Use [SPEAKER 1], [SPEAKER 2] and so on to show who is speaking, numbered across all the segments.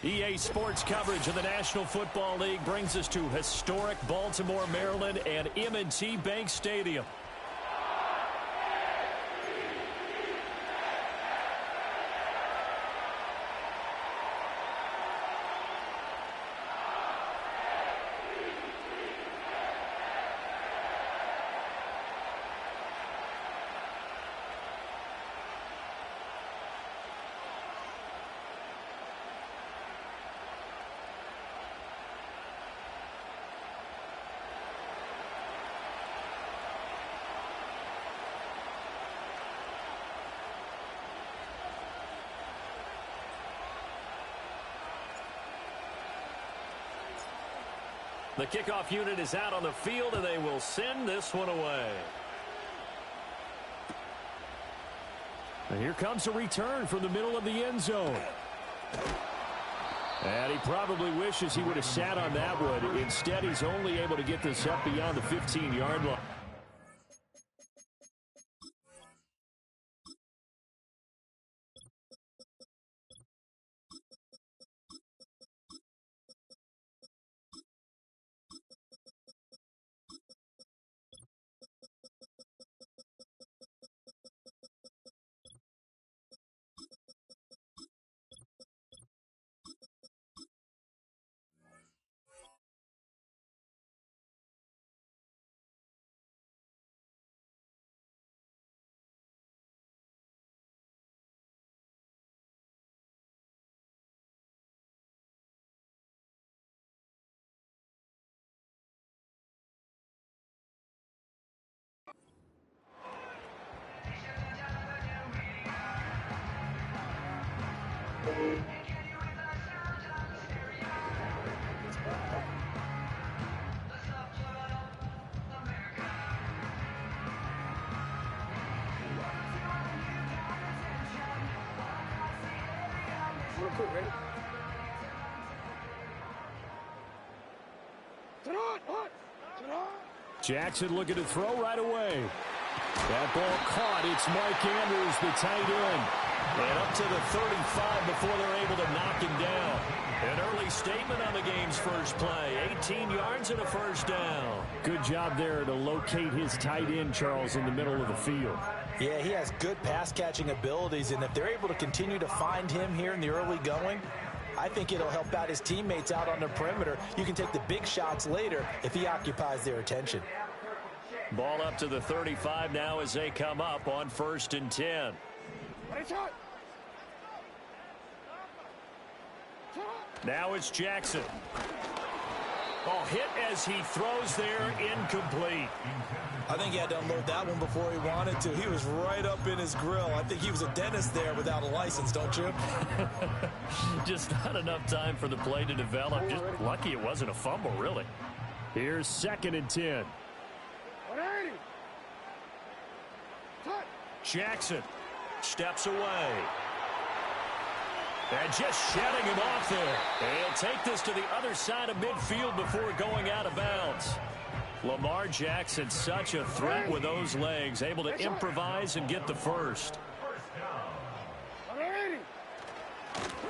[SPEAKER 1] EA Sports coverage of the National Football League brings us to historic Baltimore, Maryland, and M&T Bank Stadium. The kickoff unit is out on the field, and they will send this one away. And here comes a return from the middle of the end zone. And he probably wishes he would have sat on that one. Instead, he's only able to get this up beyond the 15-yard line. Jackson looking to throw right away. That ball caught. It's Mike Andrews, the tight end. And up to the 35 before they're able to knock him down. An early statement on the game's first play. 18 yards and a first down. Good job there to locate his tight end, Charles, in the middle of the field.
[SPEAKER 2] Yeah, he has good pass-catching abilities, and if they're able to continue to find him here in the early going, I think it'll help out his teammates out on the perimeter. You can take the big shots later if he occupies their attention.
[SPEAKER 1] Ball up to the 35 now as they come up on 1st and 10. Now it's Jackson. Oh, hit as he throws there, incomplete.
[SPEAKER 2] I think he had to unload that one before he wanted to. He was right up in his grill. I think he was a dentist there without a license, don't you?
[SPEAKER 1] Just not enough time for the play to develop. Just lucky it wasn't a fumble, really. Here's 2nd and 10. Jackson steps away. And just shutting him off there. And he'll take this to the other side of midfield before going out of bounds. Lamar Jackson, such a threat with those legs, able to improvise and get the first.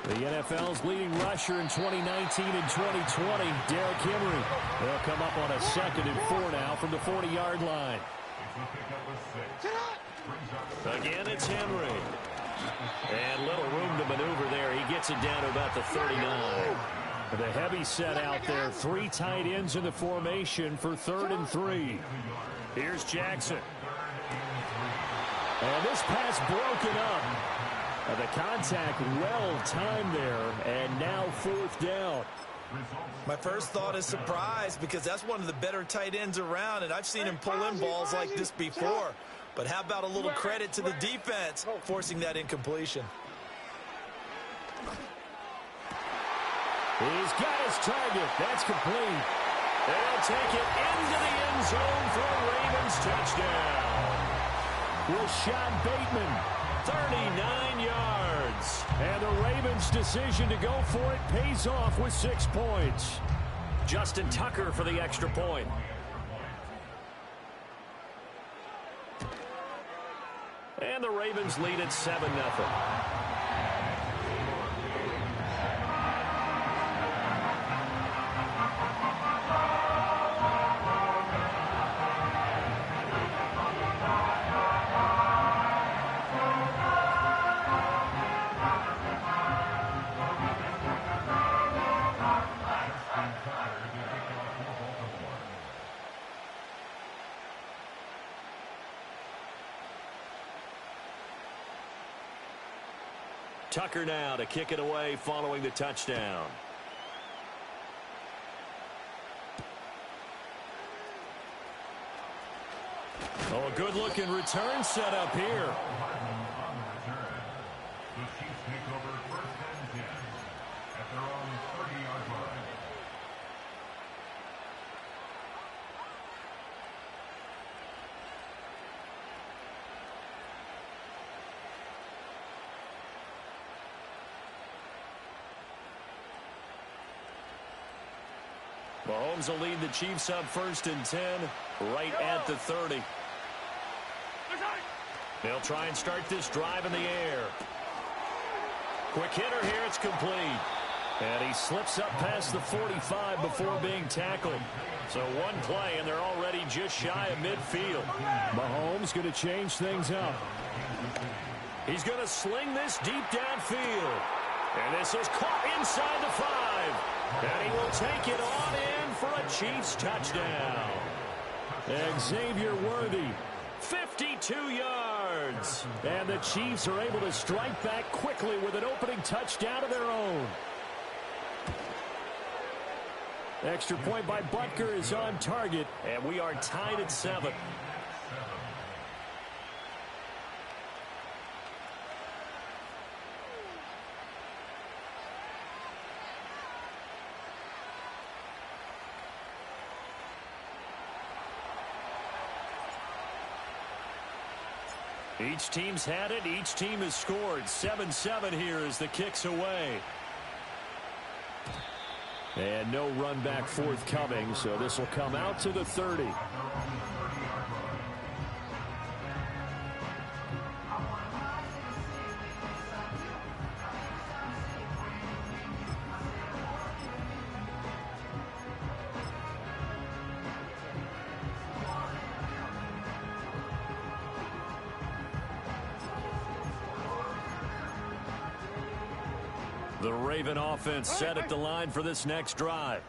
[SPEAKER 1] The NFL's leading rusher in 2019 and 2020, Derrick Henry. They'll come up on a 2nd and 4 now from the 40-yard line. Again, it's Henry. And little room to maneuver there. He gets it down to about the 39. The heavy set out there. 3 tight ends in the formation for 3rd and 3. Here's Jackson. And this pass broken up. The contact well timed there. And now 4th down.
[SPEAKER 2] My first thought is surprise because that's one of the better tight ends around, and I've seen him pull in balls like this before. But how about a little credit to the defense forcing that incompletion?
[SPEAKER 1] He's got his target. That's complete. They'll take it into the end zone for a Ravens touchdown. Rashad Bateman, 39 yards. And the Ravens' decision to go for it pays off with 6 points. Justin Tucker for the extra point. And the Ravens lead at 7-0. Tucker now to kick it away following the touchdown. Oh, a good-looking return set up here. Mahomes will lead the Chiefs up 1st and 10, right at the 30. They'll try and start this drive in the air. Quick hitter here, it's complete. And he slips up past the 45 before being tackled. So one play, and they're already just shy of midfield. Mahomes going to change things up. He's going to sling this deep downfield. And this is caught inside the 5. And he will take it on in for a Chiefs touchdown. Xavier Worthy, 52 yards. And the Chiefs are able to strike back quickly with an opening touchdown of their own. Extra point by Butker is on target, and we are tied at 7. Each team's had it. Each team has scored. 7-7 here as the kick's away. And no run back forthcoming, so this will come out to the 30. The Raven offense set at the line for this next drive.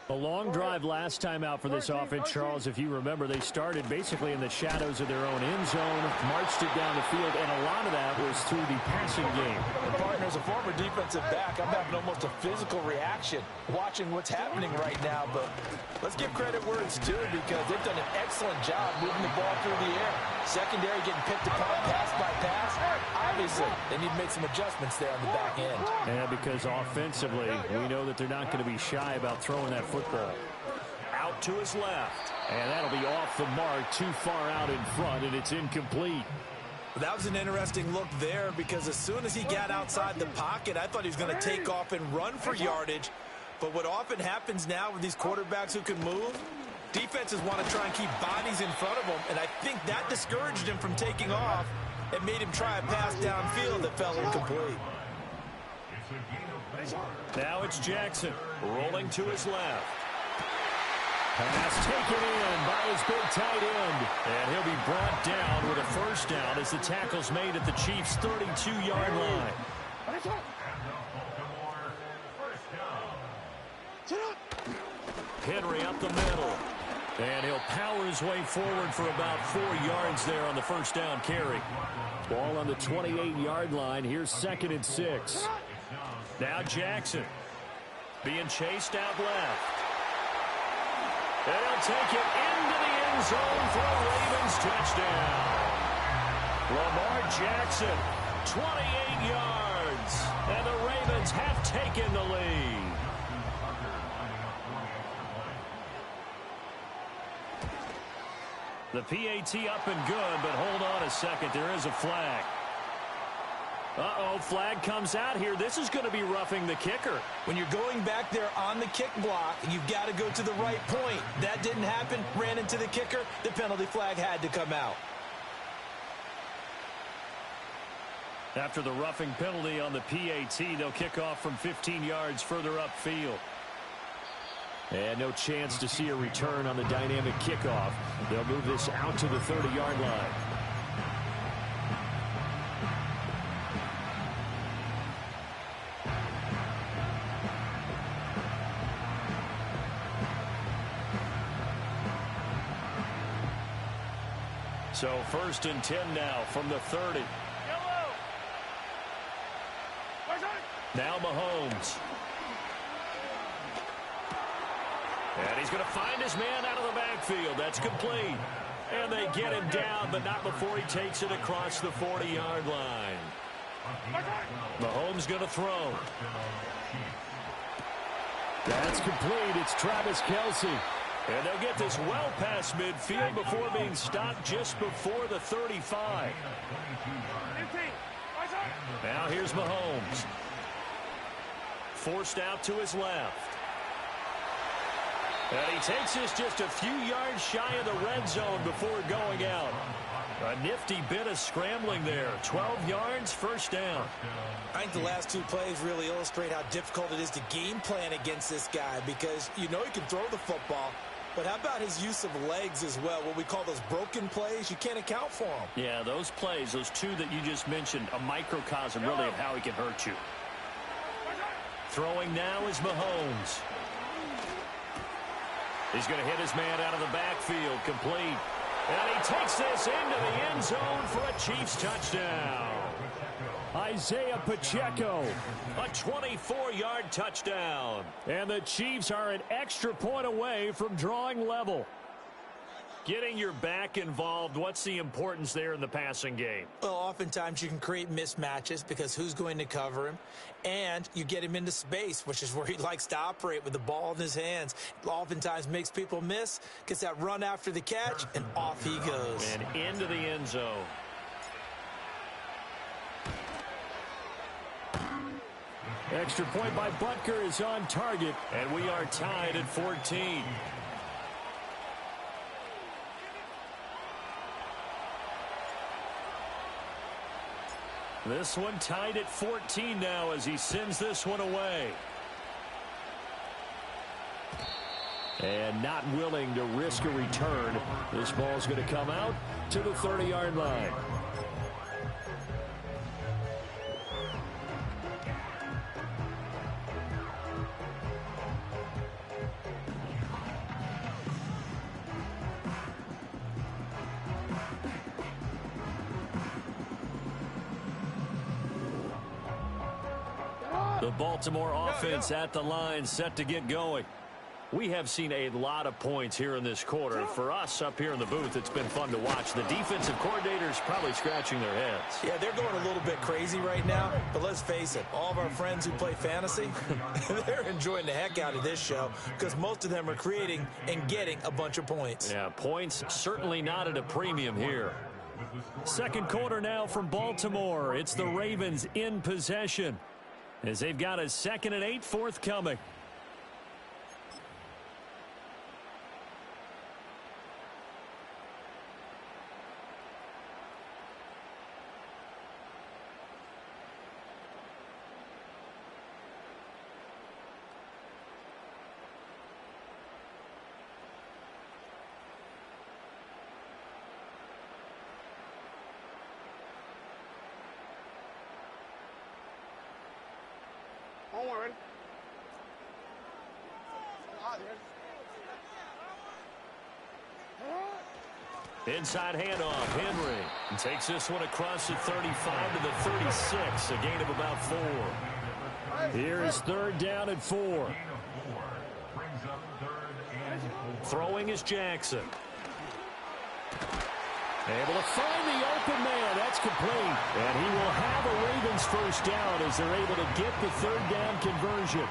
[SPEAKER 1] A long drive last time out for this offense, Charles. If you remember, they started basically in the shadows of their own end zone, marched it down the field, and a lot of that was through the passing game.
[SPEAKER 2] And partner, as a former defensive back, I'm having almost a physical reaction watching what's happening right now. But let's give credit where it's due, because they've done an excellent job moving the ball through the air. Secondary getting picked apart pass by pass. Obviously, they need to make some adjustments there on the back end.
[SPEAKER 1] And because offensively, we know that they're not going to be shy about throwing that football. Out to his left. And that'll be off the mark, too far out in front, and it's incomplete.
[SPEAKER 2] That was an interesting look there, because as soon as he got outside the pocket, I thought he was going to take off and run for yardage. But what often happens now with these quarterbacks who can move, defenses want to try and keep bodies in front of them, and I think that discouraged him from taking off and made him try a pass downfield that fell incomplete.
[SPEAKER 1] Now it's Jackson rolling to his left. Pass taken in by his big tight end. And he'll be brought down with a first down as the tackle's made at the Chiefs' 32-yard line. Henry up the middle. And he'll power his way forward for about 4 yards there on the first down carry. Ball on the 28-yard line. Here's 2nd and 6. Now Jackson being chased out left. And he'll take it into the end zone for a Ravens touchdown. Lamar Jackson, 28 yards. And the Ravens have taken the lead. The PAT up and good, but hold on a second. There is a flag. Uh-oh, flag comes out here. This is going to be roughing the kicker.
[SPEAKER 2] When you're going back there on the kick block, you've got to go to the right point. That didn't happen. Ran into the kicker. The penalty flag had to come out.
[SPEAKER 1] After the roughing penalty on the PAT, they'll kick off from 15 yards further upfield. And no chance to see a return on the dynamic kickoff. They'll move this out to the 30-yard line. So 1st and 10 now from the 30. Now Mahomes. And he's going to find his man out of the backfield. That's complete. And they get him down, but not before he takes it across the 40-yard line. Mahomes going to throw. That's complete. It's Travis Kelce. And they'll get this well past midfield before being stopped just before the 35. Now here's Mahomes. Forced out to his left. And he takes this just a few yards shy of the red zone before going out. A nifty bit of scrambling there. 12 yards, first down.
[SPEAKER 2] I think the last two plays really illustrate how difficult it is to game plan against this guy, because you know he can throw the football, but how about his use of legs as well? What we call those broken plays, you can't account for them.
[SPEAKER 1] Yeah, those plays, those two that you just mentioned, a microcosm really of how he can hurt you. Throwing now is Mahomes. He's going to hit his man out of the backfield, complete. And he takes this into the end zone for a Chiefs touchdown. Isaiah Pacheco, a 24-yard touchdown. And the Chiefs are an extra point away from drawing level. Getting your back involved, what's the importance there in the passing game?
[SPEAKER 2] Well, oftentimes you can create mismatches because who's going to cover him? And you get him into space, which is where he likes to operate with the ball in his hands. Oftentimes makes people miss, gets that run after the catch, and off he goes.
[SPEAKER 1] And into the end zone. Extra point by Butker is on target, and we are tied at 14. This one tied at 14 now as he sends this one away. And not willing to risk a return. This ball's going to come out to the 30-yard line. The Baltimore offense at the line, set to get going. We have seen a lot of points here in this quarter. For us up here in the booth, it's been fun to watch. The defensive coordinators probably scratching their heads.
[SPEAKER 2] Yeah, they're going a little bit crazy right now, but let's face it, all of our friends who play fantasy, they're enjoying the heck out of this show because most of them are creating and getting a bunch of points.
[SPEAKER 1] Yeah, points certainly not at a premium here. Second quarter now from Baltimore. It's the Ravens in possession, as they've got a 2nd and 8 forthcoming. Inside handoff, Henry takes this one across the 35 to the 36, a gain of about 4. Here's 3rd down and 4. Throwing is Jackson. Able to find the open man. That's complete. And he will have a Ravens first down as they're able to get the 3rd down conversion.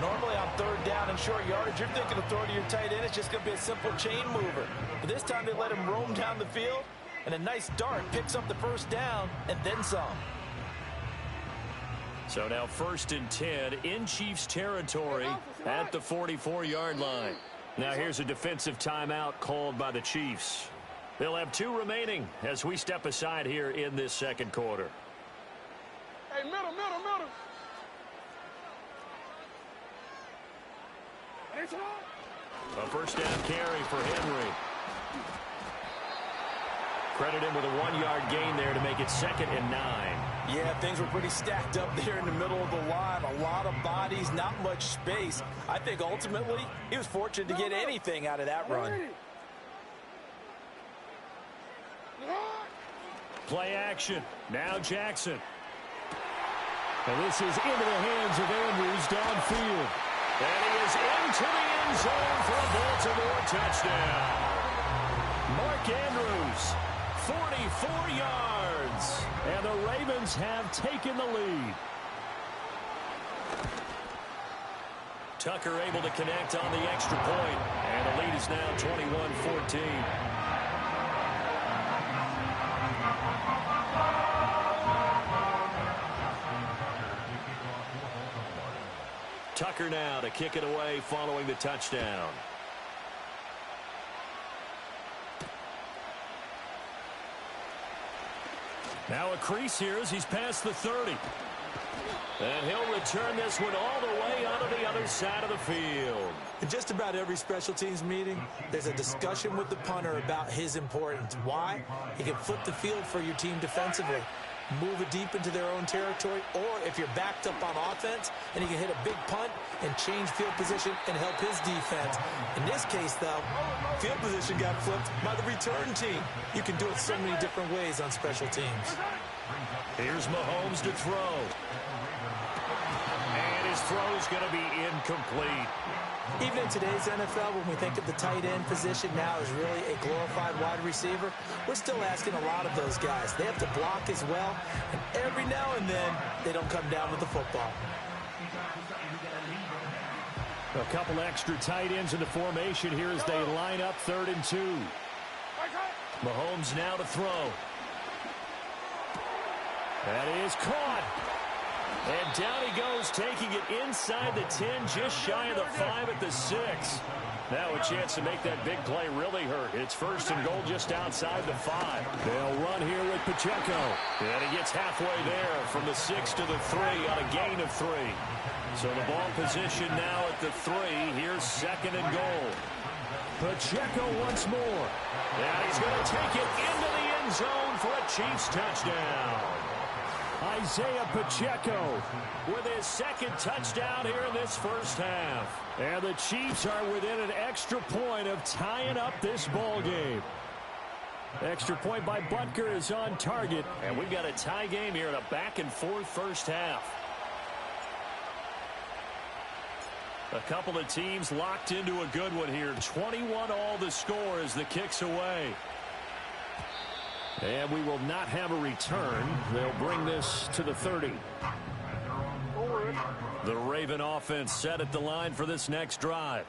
[SPEAKER 2] Normally on 3rd down and short yardage, you're thinking of throwing to your tight end. It's just going to be a simple chain mover. But this time they let him roam down the field, and a nice dart picks up the first down and then some.
[SPEAKER 1] So now 1st and 10 in Chiefs territory at the 44-yard line. Now here's a defensive timeout called by the Chiefs. They'll have 2 remaining as we step aside here in this 2nd quarter.
[SPEAKER 3] Hey, middle.
[SPEAKER 1] A first down carry for Henry. Credit him with a 1-yard gain there to make it 2nd and 9.
[SPEAKER 2] Yeah, things were pretty stacked up there in the middle of the line. A lot of bodies, not much space. I think ultimately he was fortunate to get anything out of that run.
[SPEAKER 1] Play action. Now Jackson. And this is into the hands of Andrews downfield. And he is into the end zone for a Baltimore touchdown. Mark Andrews, 44 yards. And the Ravens have taken the lead. Tucker able to connect on the extra point. And the lead is now 21-14. Tucker now to kick it away following the touchdown. Now a crease here as he's past the 30. And he'll return this one all the way out of the other side of the field.
[SPEAKER 2] In just about every special teams meeting, there's a discussion with the punter about his importance. Why? He can flip the field for your team defensively, move it deep into their own territory, or if you're backed up on offense, and he can hit a big punt and change field position and help his defense. In this case, though, field position got flipped by the return team. You can do it so many different ways on special teams.
[SPEAKER 1] Here's Mahomes to throw. And his throw's going to be incomplete.
[SPEAKER 2] Even in today's NFL, when we think of the tight end position now as really a glorified wide receiver, we're still asking a lot of those guys. They have to block as well, and every now and then, they don't come down with the football.
[SPEAKER 1] A couple extra tight ends in the formation here as they line up 3rd and 2. Mahomes now to throw. That is caught. And down he goes, taking it inside the 10, just shy of the 5 at the 6. Now a chance to make that big play really hurt. It's 1st and goal just outside the 5. They'll run here with Pacheco. And he gets halfway there from the 6 to the 3 on a gain of 3. So the ball position now at the 3. Here's 2nd and goal. Pacheco once more. And he's going to take it into the end zone for a Chiefs touchdown. Isaiah Pacheco with his 2nd touchdown here in this first half. And the Chiefs are within an extra point of tying up this ball game. Extra point by Butker is on target. And we've got a tie game here in a back-and-forth first half. A couple of teams locked into a good one here. 21 all the score as the kick's away. And we will not have a return. They'll bring this to the 30. The Raven offense set at the line for this next drive.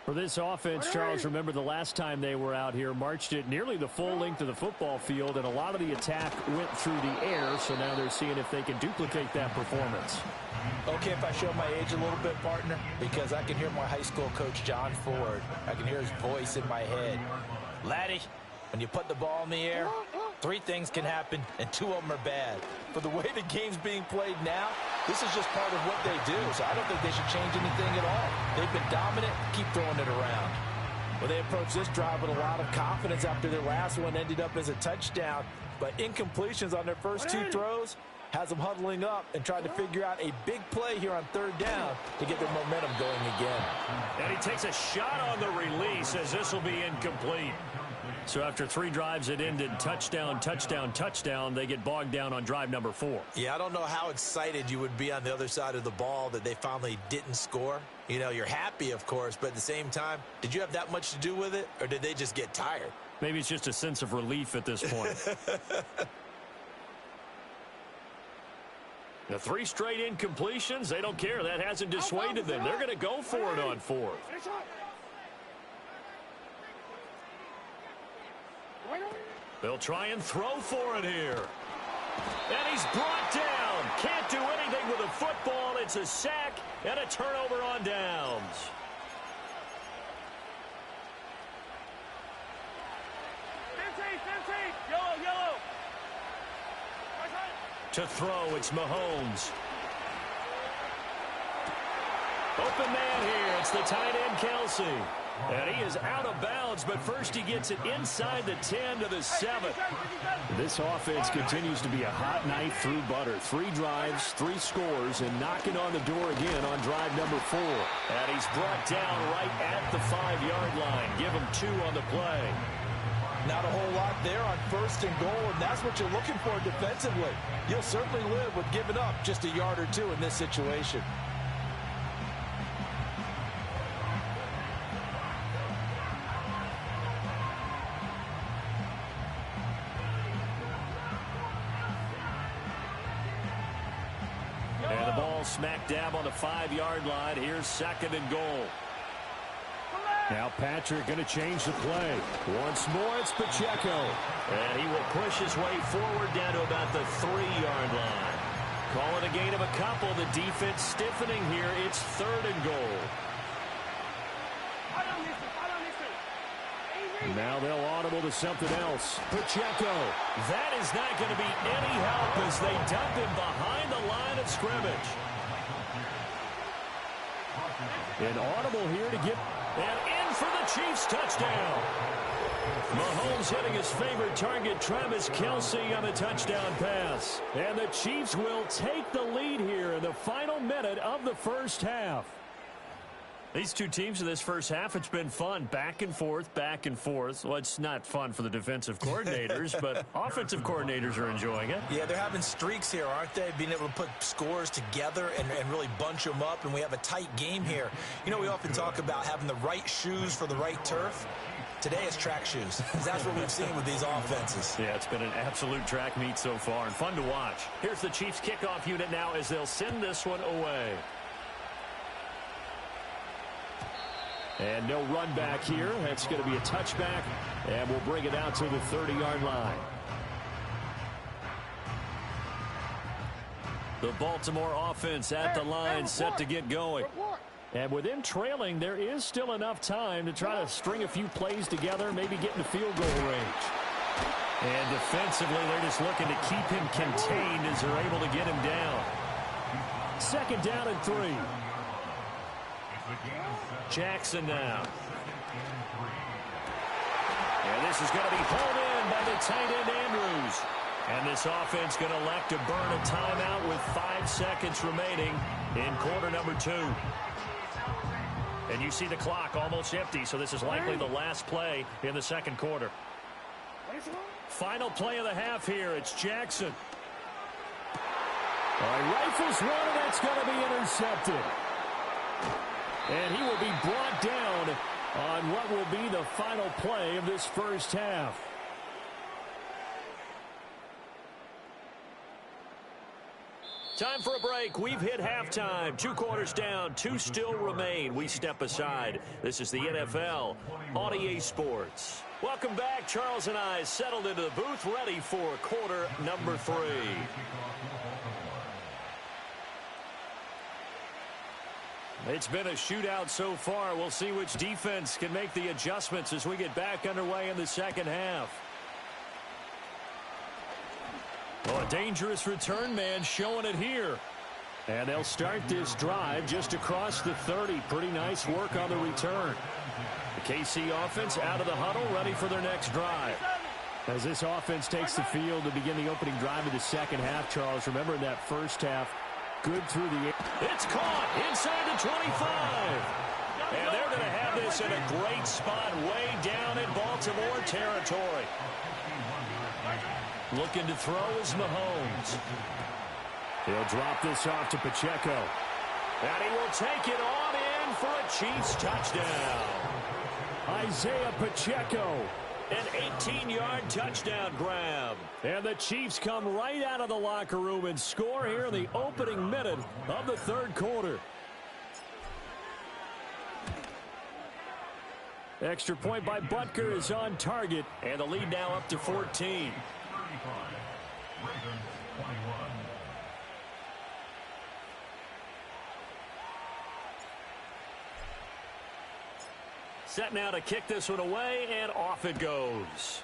[SPEAKER 1] For this offense, Charles, remember the last time they were out here, marched it nearly the full length of the football field, and a lot of the attack went through the air, so now they're seeing if they can duplicate that performance.
[SPEAKER 2] Okay, if I show my age a little bit, partner, because I can hear my high school coach, John Ford. I can hear his voice in my head. Laddie, when you put the ball in the air, 3 things can happen, and 2 of them are bad. For the way the game's being played now, this is just part of what they do, so I don't think they should change anything at all. They've been dominant. Keep throwing it around. Well, they approached this drive with a lot of confidence after their last one ended up as a touchdown, but incompletions on their first 2 throws has them huddling up and trying to figure out a big play here on 3rd down to get their momentum going again.
[SPEAKER 1] And he takes a shot on the release as this will be incomplete. So after 3 drives that ended touchdown, touchdown, touchdown, they get bogged down on drive number 4.
[SPEAKER 2] Yeah, I don't know how excited you would be on the other side of the ball that they finally didn't score. You know, you're happy, of course, but at the same time, did you have that much to do with it, or did they just get tired?
[SPEAKER 1] Maybe it's just a sense of relief at this point. The 3 straight incompletions, they don't care. That hasn't dissuaded them. They're going to go for it on 4th. They'll try and throw for it here. And he's brought down. Can't do anything with a football. It's a sack and a turnover on downs.
[SPEAKER 3] Yellow.
[SPEAKER 1] To throw, it's Mahomes. Open man here. It's the tight end, Kelsey. And he is out of bounds, but first he gets it inside the 10 to the 7. This offense continues to be a hot knife through butter. 3 drives, 3 scores, and knocking on the door again on drive number 4. And he's brought down right at the 5-yard line. Give him 2 on the play.
[SPEAKER 2] Not a whole lot there on 1st and goal, and that's what you're looking for defensively. You'll certainly live with giving up just a yard or two in this situation.
[SPEAKER 1] And the ball smack dab on the 5-yard line. Here's 2nd and goal. Now Patrick going to change the play. Once more, it's Pacheco. And he will push his way forward down to about the 3-yard line. Call it a gain of a couple. The defense stiffening here. It's 3rd and goal. Now they'll audible to something else. Pacheco. That is not going to be any help as they dump him behind the line of scrimmage. An audible here to get... And in for the Chiefs touchdown. Mahomes hitting his favorite target, Travis Kelce, on a touchdown pass. And the Chiefs will take the lead here in the final minute of the first half. These two teams in this first half, it's been fun. Back and forth, back and forth. Well, it's not fun for the defensive coordinators, but offensive coordinators are enjoying it.
[SPEAKER 2] Yeah, they're having streaks here, aren't they? Being able to put scores together and really bunch them up, and we have a tight game here. You know, we often talk about having the right shoes for the right turf. Today it's track shoes. That's what we've seen with these offenses.
[SPEAKER 1] Yeah, it's been an absolute track meet so far and fun to watch. Here's the Chiefs kickoff unit now as they'll send this one away. And no run back here. That's going to be a touchback, and we'll bring it out to the 30-yard line. The Baltimore offense at the line, set to get going. And with them trailing, there is still enough time to try to string a few plays together, maybe get in the field goal range. And defensively, they're just looking to keep him contained as they're able to get him down. 2nd down and 3. Jackson now. And this is going to be pulled in by the tight end Andrews. And this offense going to elect to burn a timeout with 5 seconds remaining in quarter number 2. And you see the clock almost empty, so this is likely the last play in the 2nd quarter. Final play of the half here. It's Jackson. Rifles one, and that's going to be intercepted. And he will be brought down on what will be the final play of this first half. Time for a break. We've hit halftime. 2 quarters down, 2 still remain. We step aside. This is the NFL on EA Sports. Welcome back. Charles and I settled into the booth, ready for quarter number 3. It's been a shootout so far. We'll see which defense can make the adjustments as we get back underway in the second half. Oh, a dangerous return man showing it here. And they'll start this drive just across the 30. Pretty nice work on the return. The KC offense out of the huddle, ready for their next drive. As this offense takes the field to begin the opening drive of the second half, Charles, remember in that first half, good through the air. It's caught inside the 25. And they're going to have this in a great spot way down in Baltimore territory. Looking to throw is Mahomes. He'll drop this off to Pacheco. And he will take it on in for a Chiefs touchdown. Isaiah Pacheco. An 18-yard touchdown grab. And the Chiefs come right out of the locker room and score here in the opening minute of the 3rd quarter. Extra point by Butker is on target. And the lead now up to 14. Set now to kick this one away, and off it goes.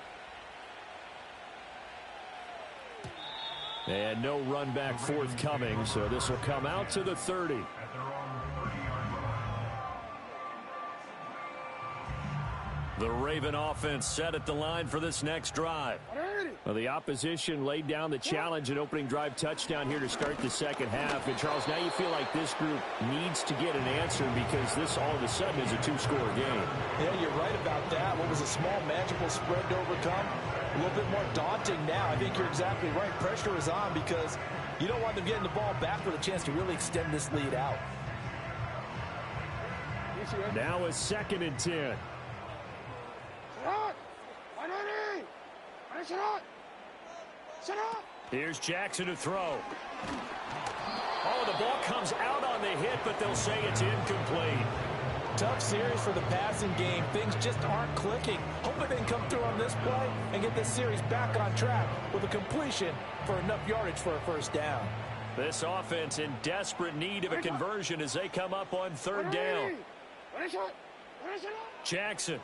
[SPEAKER 1] And no run back forthcoming, so this will come out to the 30. The Raven offense set at the line for this next drive. Well, the opposition laid down the challenge and opening drive touchdown here to start the second half. And, Charles, now you feel like this group needs to get an answer because this all of a sudden is a two-score game.
[SPEAKER 2] Yeah, you're right about that. What was a small, manageable spread to overcome, a little bit more daunting now. I think you're exactly right. Pressure is on because you don't want them getting the ball back with a chance to really extend this lead out.
[SPEAKER 1] Now a 2nd and 10. Here's Jackson to throw. Oh, the ball comes out on the hit, but they'll say it's incomplete.
[SPEAKER 2] Tough series for the passing game. Things just aren't clicking. Hoping they can come through on this play and get this series back on track with a completion for enough yardage for a first down.
[SPEAKER 1] This offense in desperate need of a conversion as they come up on 3rd down. Jackson.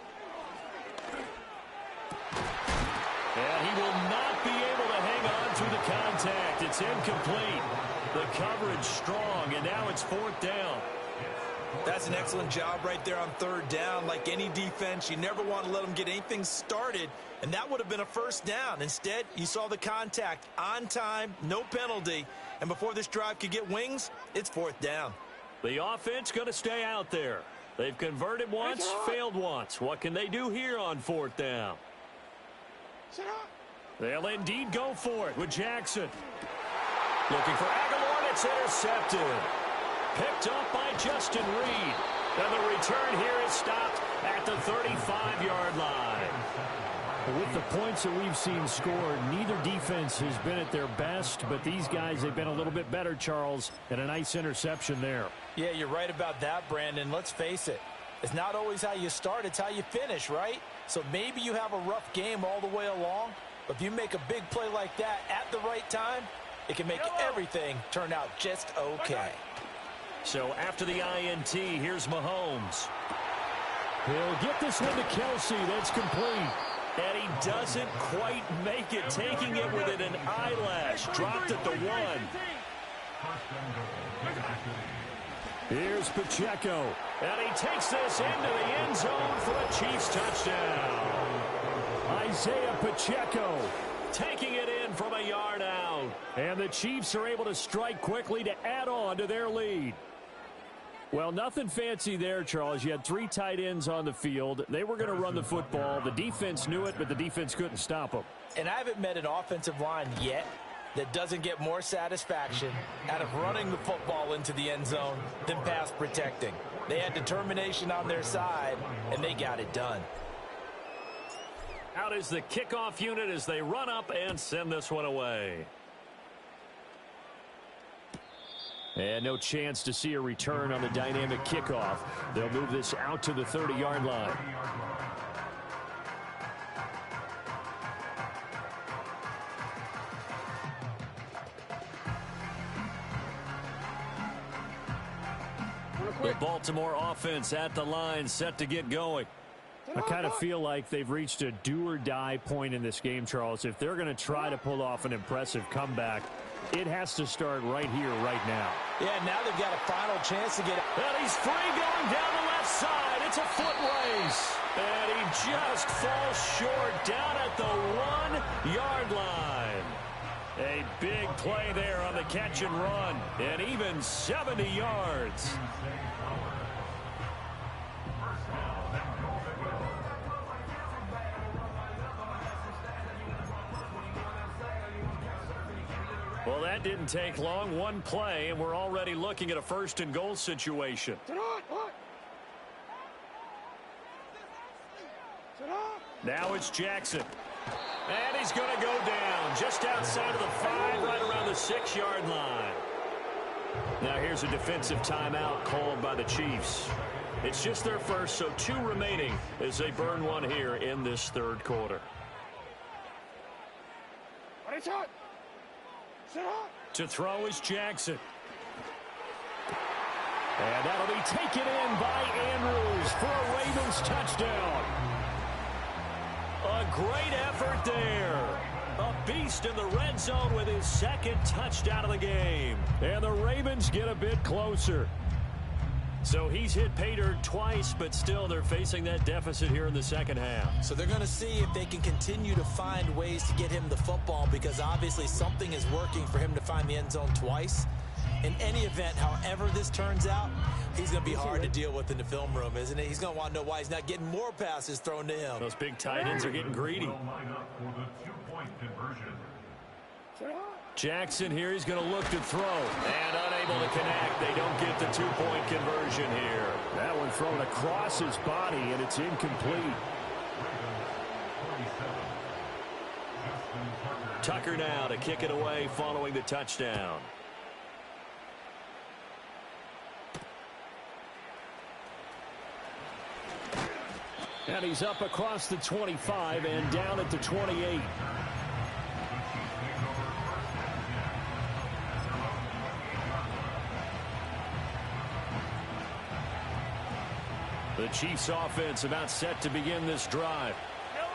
[SPEAKER 1] And he will not be able to hang on through the contact. It's incomplete. The coverage strong, and now it's 4th down.
[SPEAKER 2] That's an excellent job right there on 3rd down. Like any defense, you never want to let them get anything started, and that would have been a first down. Instead, you saw the contact on time, no penalty, and before this drive could get wings, it's 4th down.
[SPEAKER 1] The offense going to stay out there. They've converted once, failed once. What can they do here on 4th down? They'll indeed go for it with Jackson. Looking for Aguilar, and it's intercepted. Picked up by Justin Reed. And the return here is stopped at the 35-yard line. With the points that we've seen scored, neither defense has been at their best, but these guys have been a little bit better, Charles, and a nice interception there.
[SPEAKER 2] Yeah, you're right about that, Brandon. Let's face it. It's not always how you start, it's how you finish, right? So maybe you have a rough game all the way along, but if you make a big play like that at the right time, it can make everything turn out just okay.
[SPEAKER 1] So after the INT, here's Mahomes. He'll get this one to Kelsey. That's complete. And he doesn't quite make it, taking it within an eyelash. Dropped at the 1. Here's Pacheco. And he takes this into the end zone for a Chiefs touchdown. Isaiah Pacheco taking it in from a yard out. And the Chiefs are able to strike quickly to add on to their lead. Well, nothing fancy there, Charles. You had 3 tight ends on the field. They were going to run the football. The defense knew it, but the defense couldn't stop them.
[SPEAKER 2] And I haven't met an offensive line yet that doesn't get more satisfaction out of running the football into the end zone than pass protecting. They had determination on their side, and they got it done.
[SPEAKER 1] Out is the kickoff unit as they run up and send this one away. And no chance to see a return on the dynamic kickoff. They'll move this out to the 30-yard line. The Baltimore offense at the line, set to get going. I kind of feel like they've reached a do-or-die point in this game, Charles. If they're going to try to pull off an impressive comeback, it has to start right here, right now.
[SPEAKER 2] Yeah, now they've got a final chance to get it.
[SPEAKER 1] And he's free going down the left side. It's a foot race. And he just falls short down at the 1-yard line. A big play there on the catch and run. And even 70 yards. Well, that didn't take long. One play, and we're already looking at a 1st and goal situation. Now it's Jackson. And he's going to go down just outside of the 5, right around the 6-yard line. Now here's a defensive timeout called by the Chiefs. It's just their first, so 2 remaining as they burn one here in this 3rd quarter. To throw is Jackson. And that'll be taken in by Andrews for a Ravens touchdown. A great effort there. A beast in the red zone with his 2nd touchdown of the game. And the Ravens get a bit closer. So he's hit pay dirt twice, but still they're facing that deficit here in the second half.
[SPEAKER 2] So they're going to see if they can continue to find ways to get him the football, because obviously something is working for him to find the end zone twice. In any event, however this turns out, he's going to be hard to deal with in the film room, isn't he? He's going to want to know why he's not getting more passes thrown to him.
[SPEAKER 1] Those big tight ends are getting greedy. Jackson here, he's going to look to throw. And unable to connect. They don't get the 2-point conversion here. That one thrown across his body, and it's incomplete. Tucker now to kick it away following the touchdown. And he's up across the 25 and down at the 28. The Chiefs offense about set to begin this drive.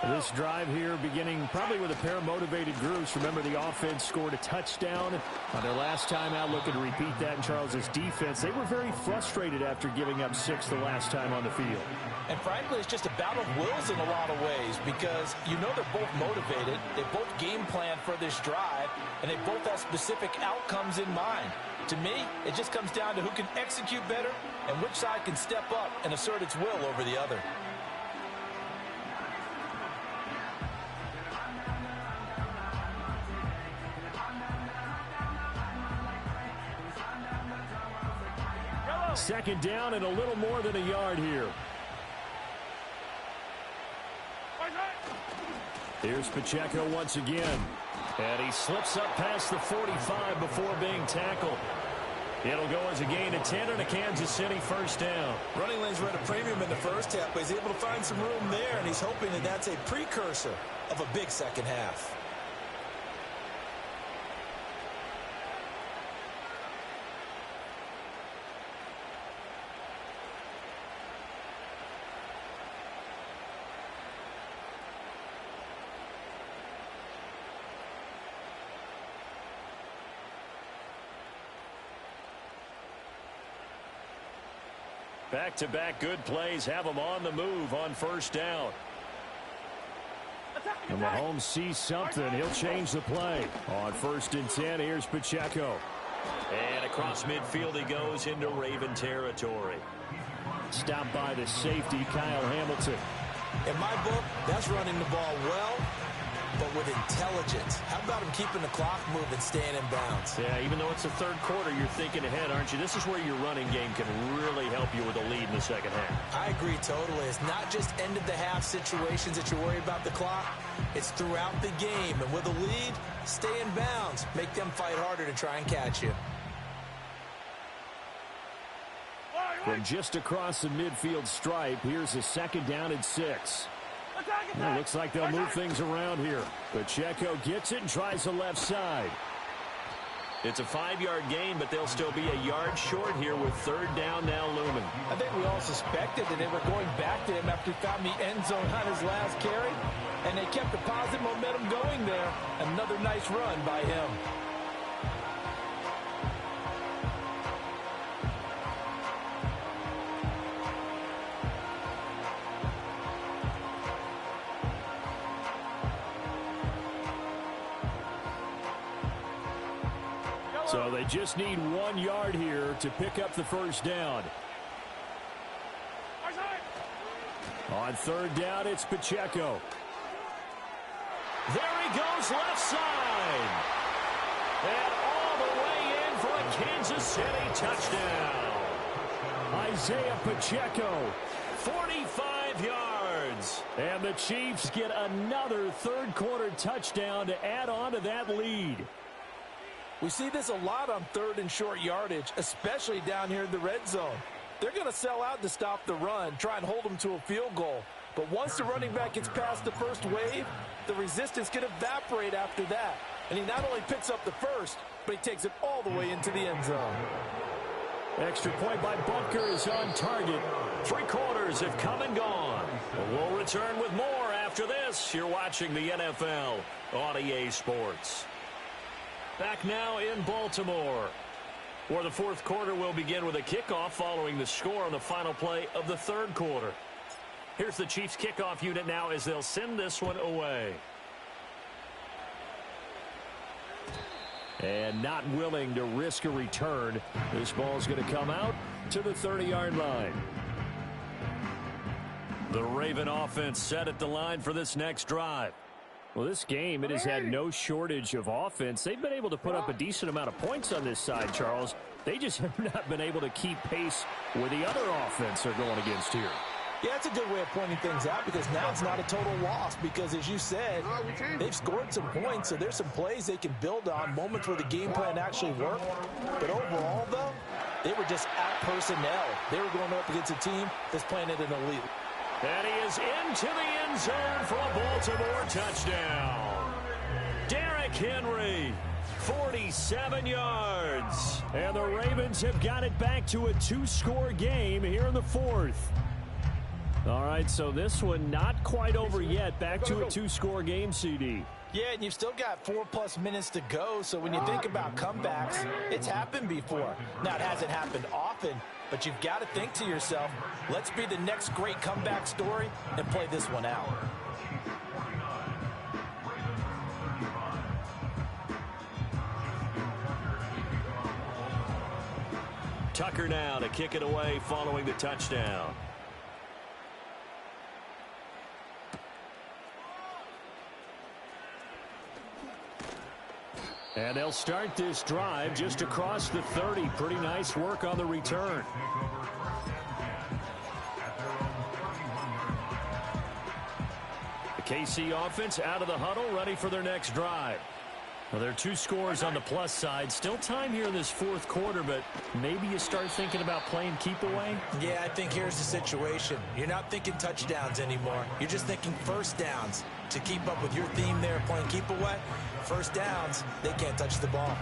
[SPEAKER 1] This drive here beginning probably with a pair of motivated groups. Remember, the offense scored a touchdown on their last time out. Looking to repeat that in Charles's defense. They were very frustrated after giving up 6 the last time on the field.
[SPEAKER 2] And frankly, it's just a battle of wills in a lot of ways, because you know they're both motivated. They both game plan for this drive, and they both have specific outcomes in mind. To me, it just comes down to who can execute better and which side can step up and assert its will over the other.
[SPEAKER 1] Second down and a little more than a yard here. Here's Pacheco once again. And he slips up past the 45 before being tackled. It'll go as a gain of 10 and a Kansas City first down.
[SPEAKER 2] Running lanes were at a premium in the first half, but he's able to find some room there, and he's hoping that that's a precursor of a big second half.
[SPEAKER 1] Back-to-back good plays have them on the move on first down. And Mahomes sees something. He'll change the play. On 1st and 10, here's Pacheco. And across midfield he goes into Raven territory. Stopped by the safety, Kyle Hamilton.
[SPEAKER 2] In my book, that's running the ball well, but with intelligence. How about him keeping the clock moving, staying in bounds?
[SPEAKER 1] Yeah, even though it's the third quarter, you're thinking ahead, aren't you? This is where your running game can really help you with a lead in the second half.
[SPEAKER 2] I agree totally. It's not just end-of-the-half situations that you worry about the clock. It's throughout the game. And with a lead, stay in bounds. Make them fight harder to try and catch you.
[SPEAKER 1] From just across the midfield stripe, here's a 2nd down and 6. Well, looks like they'll move things around here. Pacheco gets it and tries the left side. It's a 5-yard gain, but they'll still be a yard short here with 3rd down now looming.
[SPEAKER 2] I think we all suspected that they were going back to him after he found the end zone on his last carry, and they kept the positive momentum going there. Another nice run by him.
[SPEAKER 1] So they just need 1 yard here to pick up the first down. On 3rd down, it's Pacheco. There he goes, left side. And all the way in for a Kansas City touchdown. Isaiah Pacheco, 45 yards. And the Chiefs get another third-quarter touchdown to add on to that lead.
[SPEAKER 2] We see this a lot on 3rd and short yardage, especially down here in the red zone. They're going to sell out to stop the run, try and hold them to a field goal. But once the running back gets past the first wave, the resistance can evaporate after that. And he not only picks up the first, but he takes it all the way into the end zone.
[SPEAKER 1] Extra point by Butker is on target. 3 quarters have come and gone. We'll return with more after this. You're watching the NFL on EA Sports. Back now in Baltimore. Or the fourth quarter will begin with a kickoff following the score on the final play of the third quarter. Here's the Chiefs kickoff unit now as they'll send this one away. And not willing to risk a return. This ball's going to come out to the 30-yard line. The Raven offense set at the line for this next drive. Well, this game, it has had no shortage of offense. They've been able to put up a decent amount of points on this side, Charles. They just have not been able to keep pace with the other offense they're going against here.
[SPEAKER 2] Yeah, it's a good way of pointing things out because now it's not a total loss because, as you said, they've scored some points, so there's some plays they can build on, moments where the game plan actually worked. But overall, though, they were just out personnel. They were going up against a team that's playing at an elite.
[SPEAKER 1] And he is into the end zone for a Baltimore touchdown. Derrick Henry, 47 yards. And the Ravens have got it back to a two-score game here in the fourth. All right, so this one not quite over yet. Back to a two-score game, CD.
[SPEAKER 2] Yeah, and you've still got 4+ minutes to go, so when you think about comebacks, it's happened before. Now, it hasn't happened often, but you've got to think to yourself, let's be the next great comeback story and play this one out.
[SPEAKER 1] Tucker now to kick it away following the touchdown. And they'll start this drive just across the 30. Pretty nice work on the return. The KC offense out of the huddle, ready for their next drive. Well, there are two scores on the plus side. Still time here in this fourth quarter, but maybe you start thinking about playing keep away?
[SPEAKER 2] Yeah, I think here's the situation. You're not thinking touchdowns anymore. You're just thinking first downs. To keep up with your theme there, playing keep away, first downs, they can't touch the ball.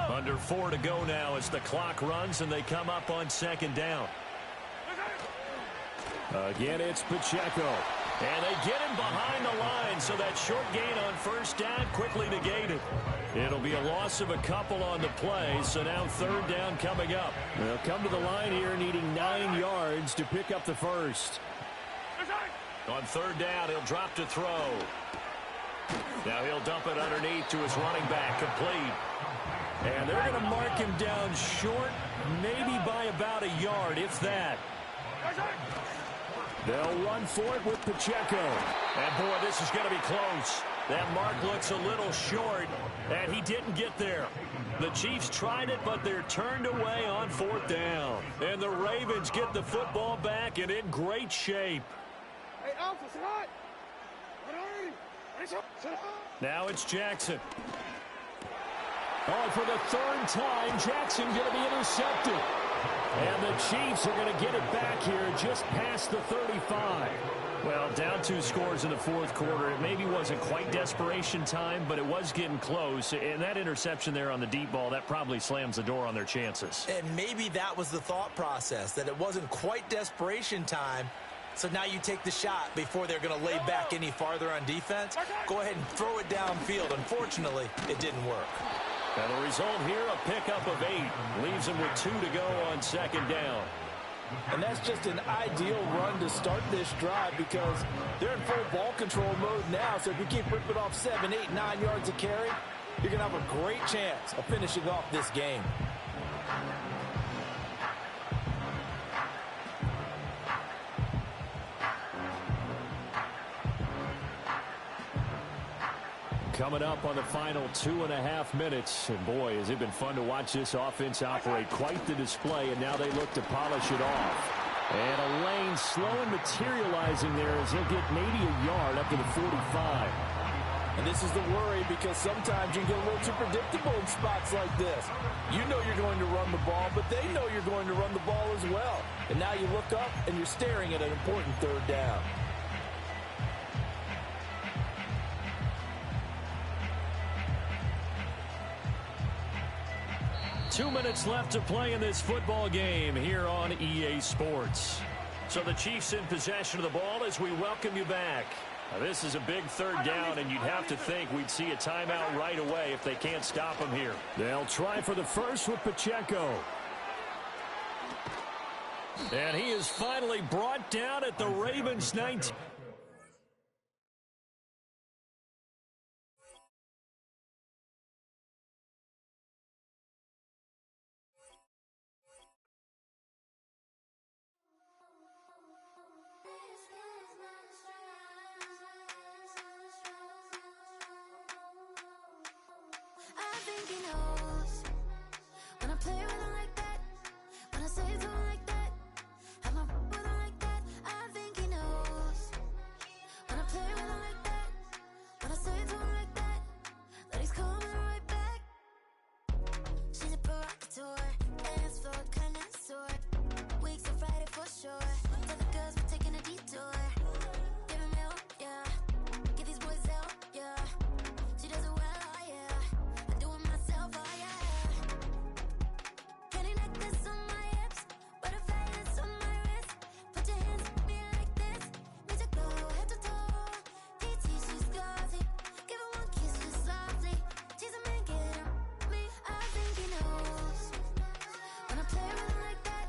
[SPEAKER 1] Under 4 to go now as the clock runs and they come up on second down. Again, it's Pacheco. And they get him behind the line, so that short gain on first down quickly negated. It'll be a loss of a couple on the play, so now third down coming up. They'll come to the line here needing 9 yards to pick up the first. On third down, he'll drop to throw. Now he'll dump it underneath to his running back, complete. And they're going to mark him down short, maybe by about a yard, if that. They'll run for it with Pacheco. And, boy, this is going to be close. That mark looks a little short, and he didn't get there. The Chiefs tried it, but they're turned away on fourth down. And the Ravens get the football back and in great shape.
[SPEAKER 3] Hey, Alpha, sit hot.
[SPEAKER 1] Now it's Jackson. Oh, for the third time, Jackson going to be intercepted. And the Chiefs are going to get it back here just past the 35. Well, down 2 scores in the fourth quarter. It maybe wasn't quite desperation time, but it was getting close. And that interception there on the deep ball, that probably slams the door on their chances.
[SPEAKER 2] And maybe that was the thought process, that it wasn't quite desperation time. So now you take the shot before they're going to lay back any farther on defense. Go ahead and throw it downfield. Unfortunately, it didn't work.
[SPEAKER 1] And the result here, a pickup of 8. Leaves them with 2 to go on second down.
[SPEAKER 2] And that's just an ideal run to start this drive because they're in full ball control mode now. So if you keep ripping off 7, 8, 9 yards of carry, you're going to have a great chance of finishing off this game.
[SPEAKER 1] Coming up on the final 2.5 minutes. And boy, has it been fun to watch this offense operate. Quite the display, and now they look to polish it off. And a lane slow and materializing there as they'll get maybe a yard up to the 45.
[SPEAKER 2] And this is the worry because sometimes you get a little too predictable in spots like this. You know you're going to run the ball, but they know you're going to run the ball as well. And now you look up and you're staring at an important third down.
[SPEAKER 1] 2 minutes left to play in this football game here on EA Sports. So the Chiefs in possession of the ball as we welcome you back. Now, this is a big third down, and you'd have to think we'd see a timeout right away if they can't stop him here. They'll try for the first with Pacheco. And he is finally brought down at the Ravens 19.
[SPEAKER 4] I think he knows when I play with him like that, when I say it to him like that, have my with him like that. I think he knows when I play with him like that, when I say it to him like that, that he's coming right back. She's a provocateur, dance floor connoisseur, weeks on Friday for sure. Tell the girls we're taking a detour. Give him help, yeah. Get these boys out, yeah. She does it well, oh yeah. I do it myself, oh yeah. Candy necklace on my hips, butterflies on my wrist. Put your hands on me like this. Need to go head to toe. DT, she's glossy. Give her one kiss just softly. Tease him and get him me. I think he knows when I play with him like that,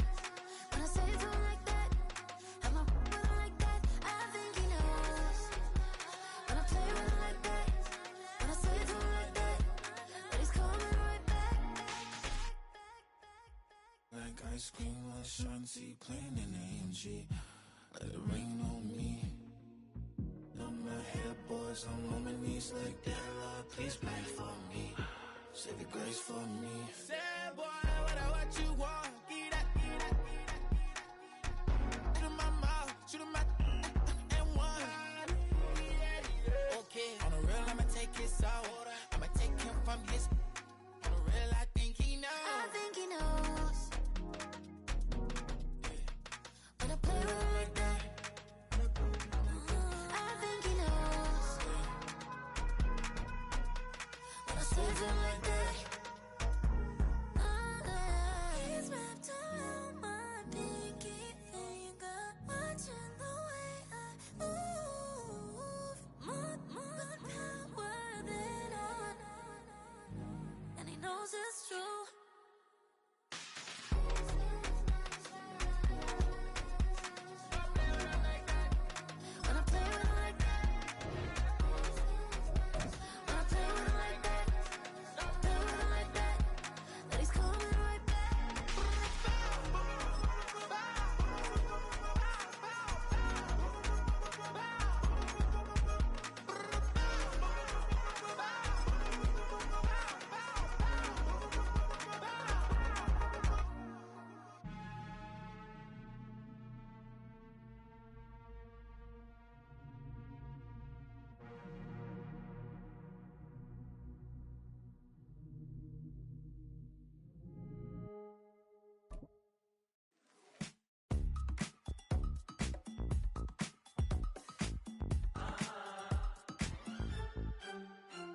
[SPEAKER 4] when I say it to him like that, have my with him like that. I think he knows when I play with him like that, when I say it to him like that, that he's coming right back.
[SPEAKER 5] Like ice cream on Shanty, playing in AMG. Let it rain on me. On my head, boys, I'm on my knees like that. Lord, please pray for me. Save your grace for me. Say, boy, what you want? Get that, get that, get that. Shoot in my mouth, shoot in my and one. Okay, on the real, I'ma take his soul. I'ma take him from his. On the real, I think he knows.
[SPEAKER 4] I think he knows when I play with him like that. I think he knows when I say it to him like that. He's wrapped around my pinky finger, watching the way I move. More power than on, and he knows it's true. When I play with him like that, when I play with him like that, play with him like that, that he's coming right back.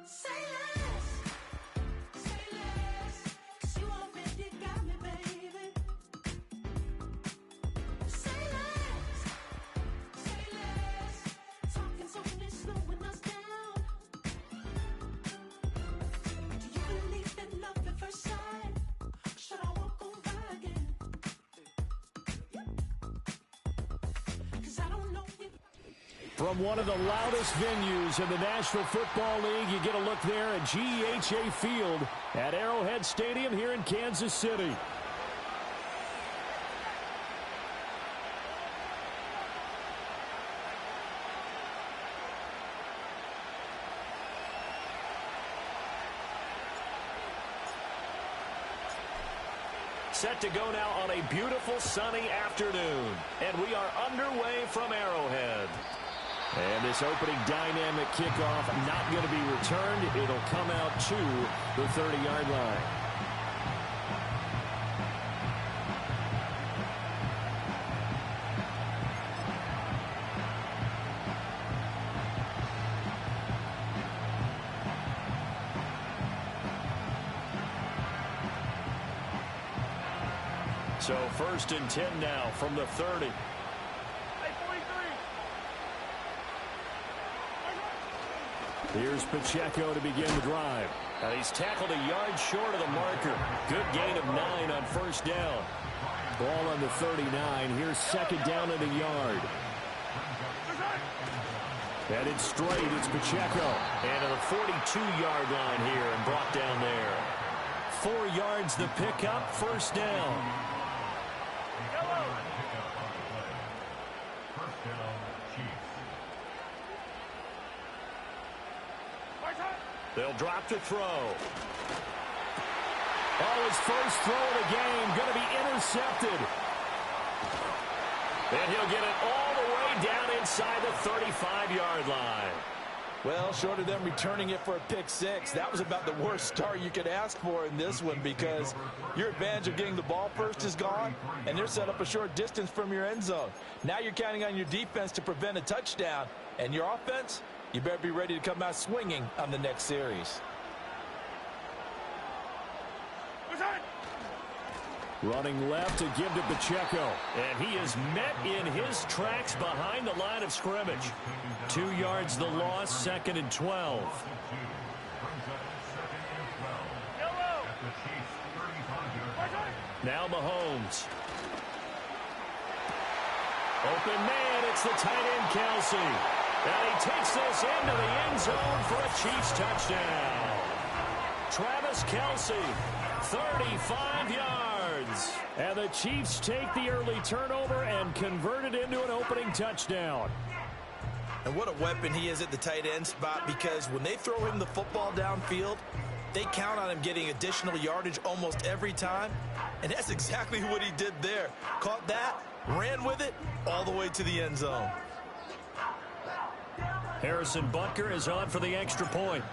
[SPEAKER 4] Say less, 'cause you already got me, baby. Say less, talking so it's slowing us down. Do you believe in love at first sight? Should I walk on by again? 'Cause I don't know if
[SPEAKER 1] From one of the loudest venues in the National Football League, you get a look there at GEHA Field at Arrowhead Stadium here in Kansas City. Set to go now on a beautiful sunny afternoon. And we are underway from Arrowhead. And this opening dynamic kickoff not going to be returned. It'll come out to the 30-yard line. So 1st and 10 now from the 30. Here's Pacheco to begin the drive. Now he's tackled a yard short of the marker. Good gain of 9 on 1st down. Ball on the 39. Here's 2nd down and a yard. Headed straight, it's Pacheco. And to the 42-yard line here and brought down there. 4 yards the pickup, 1st down. They'll drop to throw. Oh, his first throw of the game going to be intercepted. And he'll get it all the way down inside the 35-yard line.
[SPEAKER 2] Well, short of them returning it for a pick 6, that was about the worst start you could ask for in this one, because your advantage of getting the ball first is gone, and they're set up a short distance from your end zone. Now you're counting on your defense to prevent a touchdown, and your offense, you better be ready to come out swinging on the next series.
[SPEAKER 1] Running left to give to Pacheco. And he is met in his tracks behind the line of scrimmage. 2 yards the loss, 2nd and 12. Now Mahomes. Open man, it's the tight end Kelsey. And he takes this into the end zone for a Chiefs touchdown. Travis Kelsey, 35 yards. And the Chiefs take the early turnover and convert it into an opening touchdown.
[SPEAKER 2] And what a weapon he is at the tight end spot, because when they throw him the football downfield, they count on him getting additional yardage almost every time. And that's exactly what he did there. Caught that, ran with it, all the way to the end zone.
[SPEAKER 1] Harrison Butker is on for the extra point.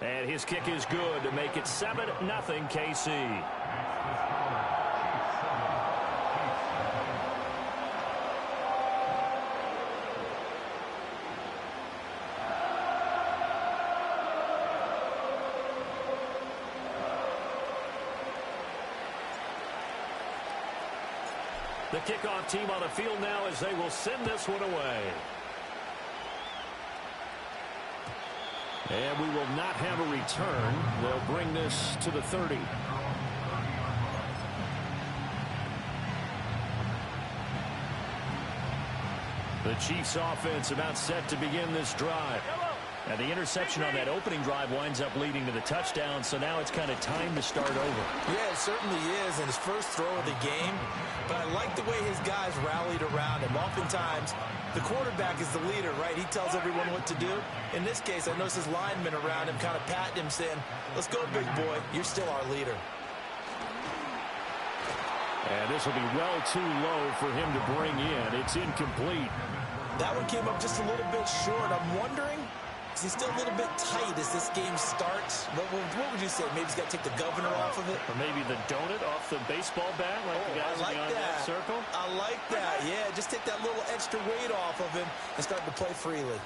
[SPEAKER 1] And his kick is good to make it 7-0 KC. The kickoff team on the field now as they will send this one away. And we will not have a return. They'll bring this to the 30. The Chiefs offense about set to begin this drive. And the interception on that opening drive winds up leading to the touchdown, so now it's kind of time to start over.
[SPEAKER 2] Yeah, it certainly is, and his first throw of the game. But I like the way his guys rallied around him. Oftentimes, the quarterback is the leader, right? He tells everyone what to do. In this case, I noticed his linemen around him kind of patting him, saying, let's go, big boy. You're still our leader.
[SPEAKER 1] And this will be well too low for him to bring in. It's incomplete.
[SPEAKER 2] That one came up just a little bit short. I'm wondering, is he still a little bit tight as this game starts? What would you say? Maybe he's got to take the governor off of it?
[SPEAKER 1] Or maybe the donut off the baseball bat like the guys
[SPEAKER 2] I like
[SPEAKER 1] beyond that circle?
[SPEAKER 2] I like that. Yeah, just take that little extra weight off of him and start to play freely.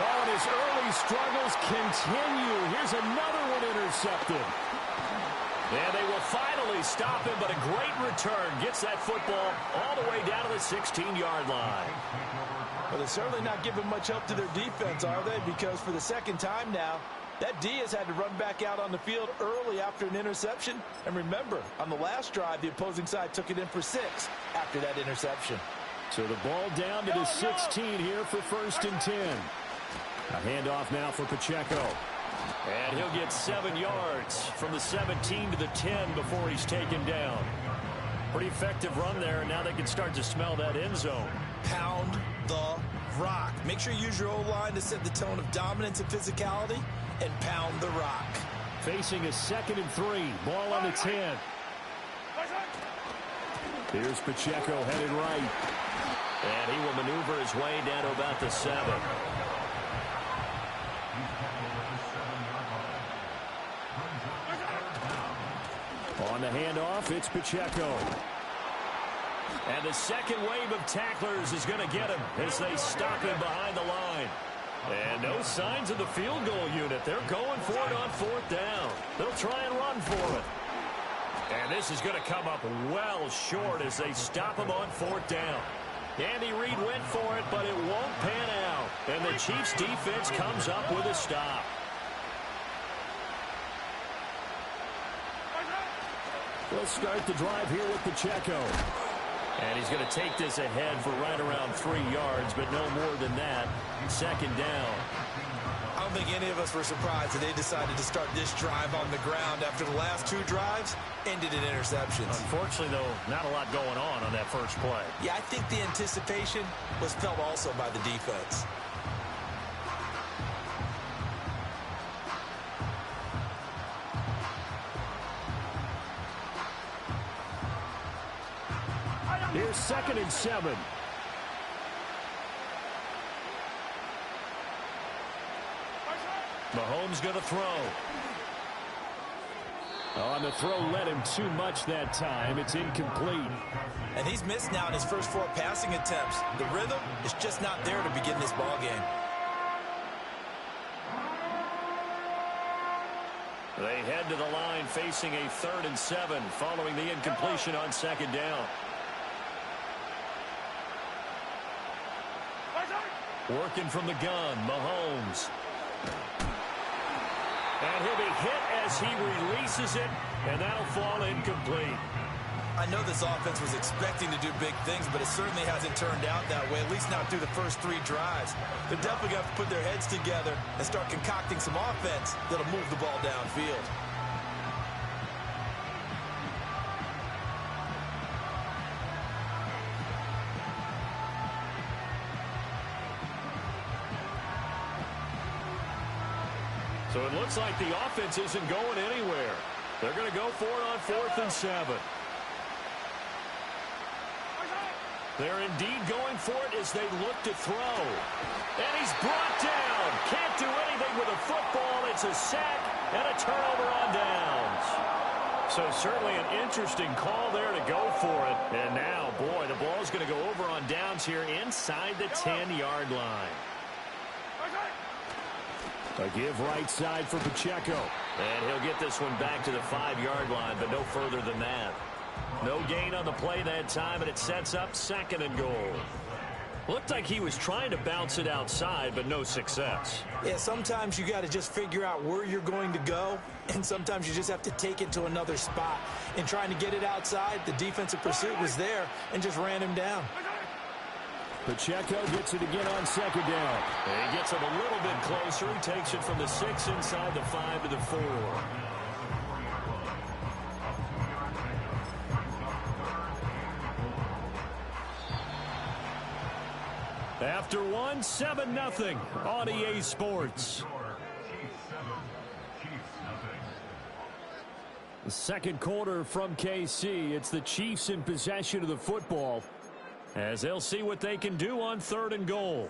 [SPEAKER 1] Oh, and his early struggles continue. Here's another one intercepted. And they will finally stop him, but a great return. Gets that football all the way down to the 16-yard line.
[SPEAKER 2] Well, they're certainly not giving much help to their defense, are they? Because for the second time now, that D has had to run back out on the field early after an interception. And remember, on the last drive, the opposing side took it in for 6 after that interception.
[SPEAKER 1] So the ball down to the 16 here for 1st and 10. A handoff now for Pacheco. And he'll get 7 yards from the 17 to the 10 before he's taken down. Pretty effective run there, and now they can start to smell that end zone.
[SPEAKER 2] Pound the rock. Make sure you use your O-line to set the tone of dominance and physicality, and pound the rock.
[SPEAKER 1] Facing a 2nd and 3. Ball on the 10. Here's Pacheco headed right. And he will maneuver his way down to about the 7. On the handoff, it's Pacheco. And the second wave of tacklers is going to get him as they stop him behind the line. And no signs of the field goal unit. They're going for it on fourth down. They'll try and run for it. And this is going to come up well short as they stop him on fourth down. Andy Reid went for it, but it won't pan out. And the Chiefs defense comes up with a stop. We'll start the drive here with Pacheco. And he's going to take this ahead for right around 3 yards, but no more than that. Second down.
[SPEAKER 2] I don't think any of us were surprised that they decided to start this drive on the ground after the last 2 drives ended in interceptions.
[SPEAKER 1] Unfortunately, though, not a lot going on that first play.
[SPEAKER 2] Yeah, I think the anticipation was felt also by the defense.
[SPEAKER 1] Here's 2nd and 7. Mahomes going to throw. On the throw, led him too much that time. It's incomplete.
[SPEAKER 2] And he's missed now in his first 4 passing attempts. The rhythm is just not there to begin this ball game.
[SPEAKER 1] They head to the line facing a 3rd and 7 following the incompletion on 2nd down. Working from the gun, Mahomes. And he'll be hit as he releases it, and that'll fall incomplete.
[SPEAKER 2] I know this offense was expecting to do big things, but it certainly hasn't turned out that way, at least not through the first 3 drives. They're definitely going to have to put their heads together and start concocting some offense that'll move the ball downfield.
[SPEAKER 1] So it looks like the offense isn't going anywhere. They're going to go for it on 4th and 7. They're indeed going for it as they look to throw. And he's brought down. Can't do anything with a football. It's a sack and a turnover on downs. So certainly an interesting call there to go for it. And now, boy, the ball's going to go over on downs here inside the 10-yard line. A give right side for Pacheco. And he'll get this one back to the 5-yard line, but no further than that. No gain on the play that time, and it sets up 2nd and goal. Looked like he was trying to bounce it outside, but no success.
[SPEAKER 2] Yeah, sometimes you got to just figure out where you're going to go, and sometimes you just have to take it to another spot. In trying to get it outside, the defensive pursuit was there and just ran him down.
[SPEAKER 1] Pacheco gets it again on 2nd down. And he gets it a little bit closer. He takes it from the 6 inside the 5 to the 4. After 1, 7-0 on EA Sports. The 2nd quarter from KC. It's the Chiefs in possession of the football, as they'll see what they can do on 3rd and goal.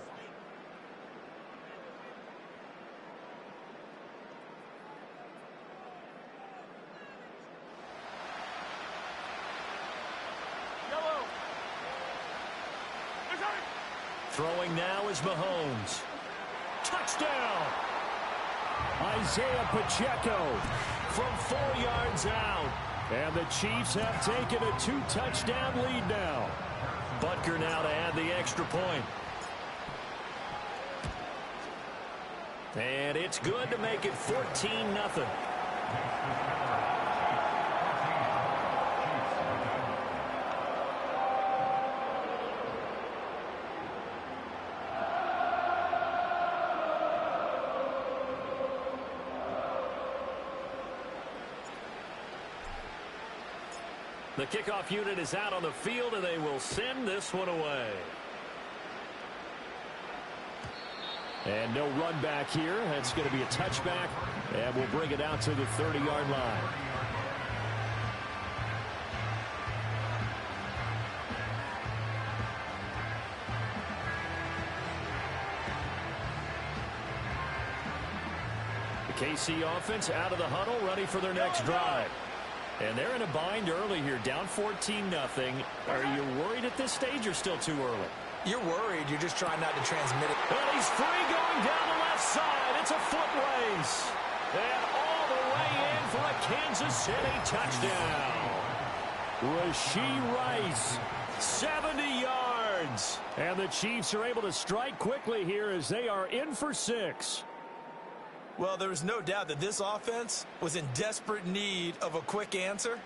[SPEAKER 1] Throwing now is Mahomes. Touchdown! Isaiah Pacheco from 4 yards out. And the Chiefs have taken a 2-touchdown lead now. Butker now to add the extra point. And it's good to make it 14-0. The kickoff unit is out on the field, and they will send this one away. And no run back here. That's going to be a touchback, and we'll bring it out to the 30-yard line. The KC offense out of the huddle, ready for their next drive. And they're in a bind early here, down 14-0. Are you worried at this stage or still too early?
[SPEAKER 2] You're worried. You're just trying not to transmit it.
[SPEAKER 1] And he's free going down the left side. It's a foot race. And all the way in for a Kansas City touchdown. Rashee Rice, 70 yards. And the Chiefs are able to strike quickly here as they are in for 6.
[SPEAKER 2] Well, there's no doubt that this offense was in desperate need of a quick answer,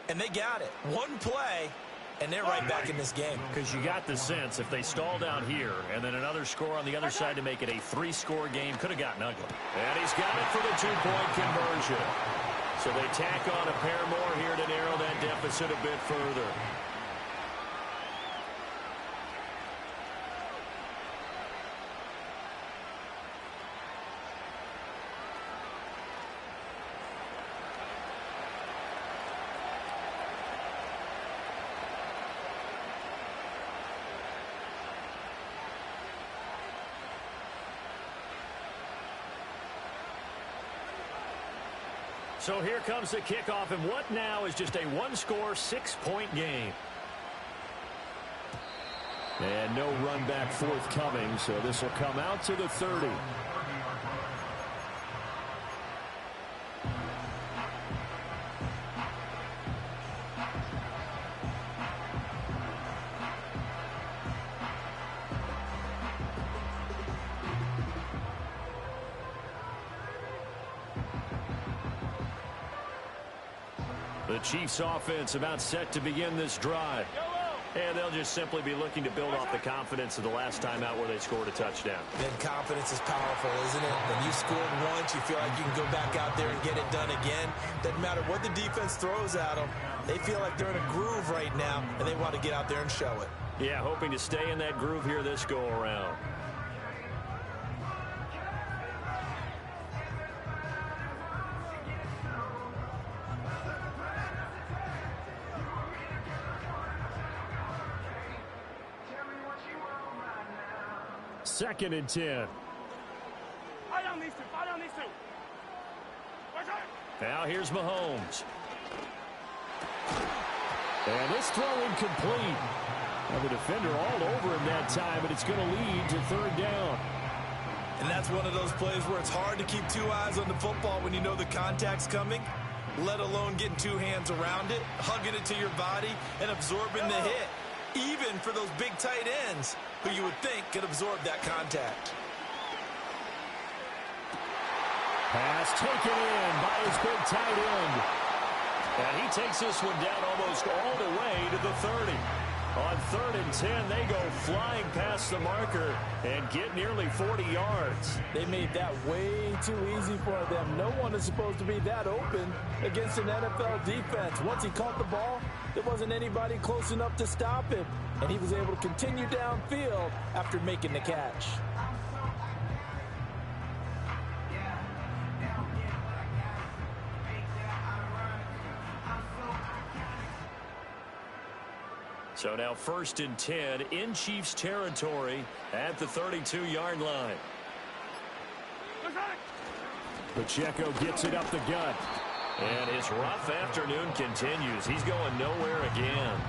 [SPEAKER 2] and they got it. One play, and they're right back in this game.
[SPEAKER 1] Because you got the sense if they stall down here and then another score on the other side to make it a 3-score game, could have gotten ugly. And he's got it for the 2-point conversion. So they tack on a pair more here to narrow that deficit a bit further. So here comes the kickoff, and what now is just a 1-score, 6-point game. And no run back forthcoming, so this will come out to the 30. The Chiefs offense about set to begin this drive. And they'll just simply be looking to build off the confidence of the last time out where they scored a touchdown.
[SPEAKER 2] Then confidence is powerful, isn't it? When you scored once, you feel like you can go back out there and get it done again. Doesn't matter what the defense throws at them. They feel like they're in a groove right now, and they want to get out there and show it.
[SPEAKER 1] Yeah, hoping to stay in that groove here this go-around. Second and 10. Now here's Mahomes. And this throw incomplete. Now the defender all over him that time, but it's going to lead to third down.
[SPEAKER 2] And that's one of those plays where it's hard to keep two eyes on the football when you know the contact's coming, let alone getting two hands around it, hugging it to your body, and absorbing the hit. Even for those big tight ends who you would think could absorb that contact.
[SPEAKER 1] Pass taken in by his big tight end. And he takes this one down almost all the way to the 30. On 3rd and 10, they go flying past the marker and get nearly 40 yards.
[SPEAKER 2] They made that way too easy for them. No one is supposed to be that open against an NFL defense. Once he caught the ball, there wasn't anybody close enough to stop him, and he was able to continue downfield after making the catch.
[SPEAKER 1] So now 1st and 10 in Chiefs territory at the 32-yard line. Pacheco gets it up the gut. And his rough afternoon continues. He's going nowhere again.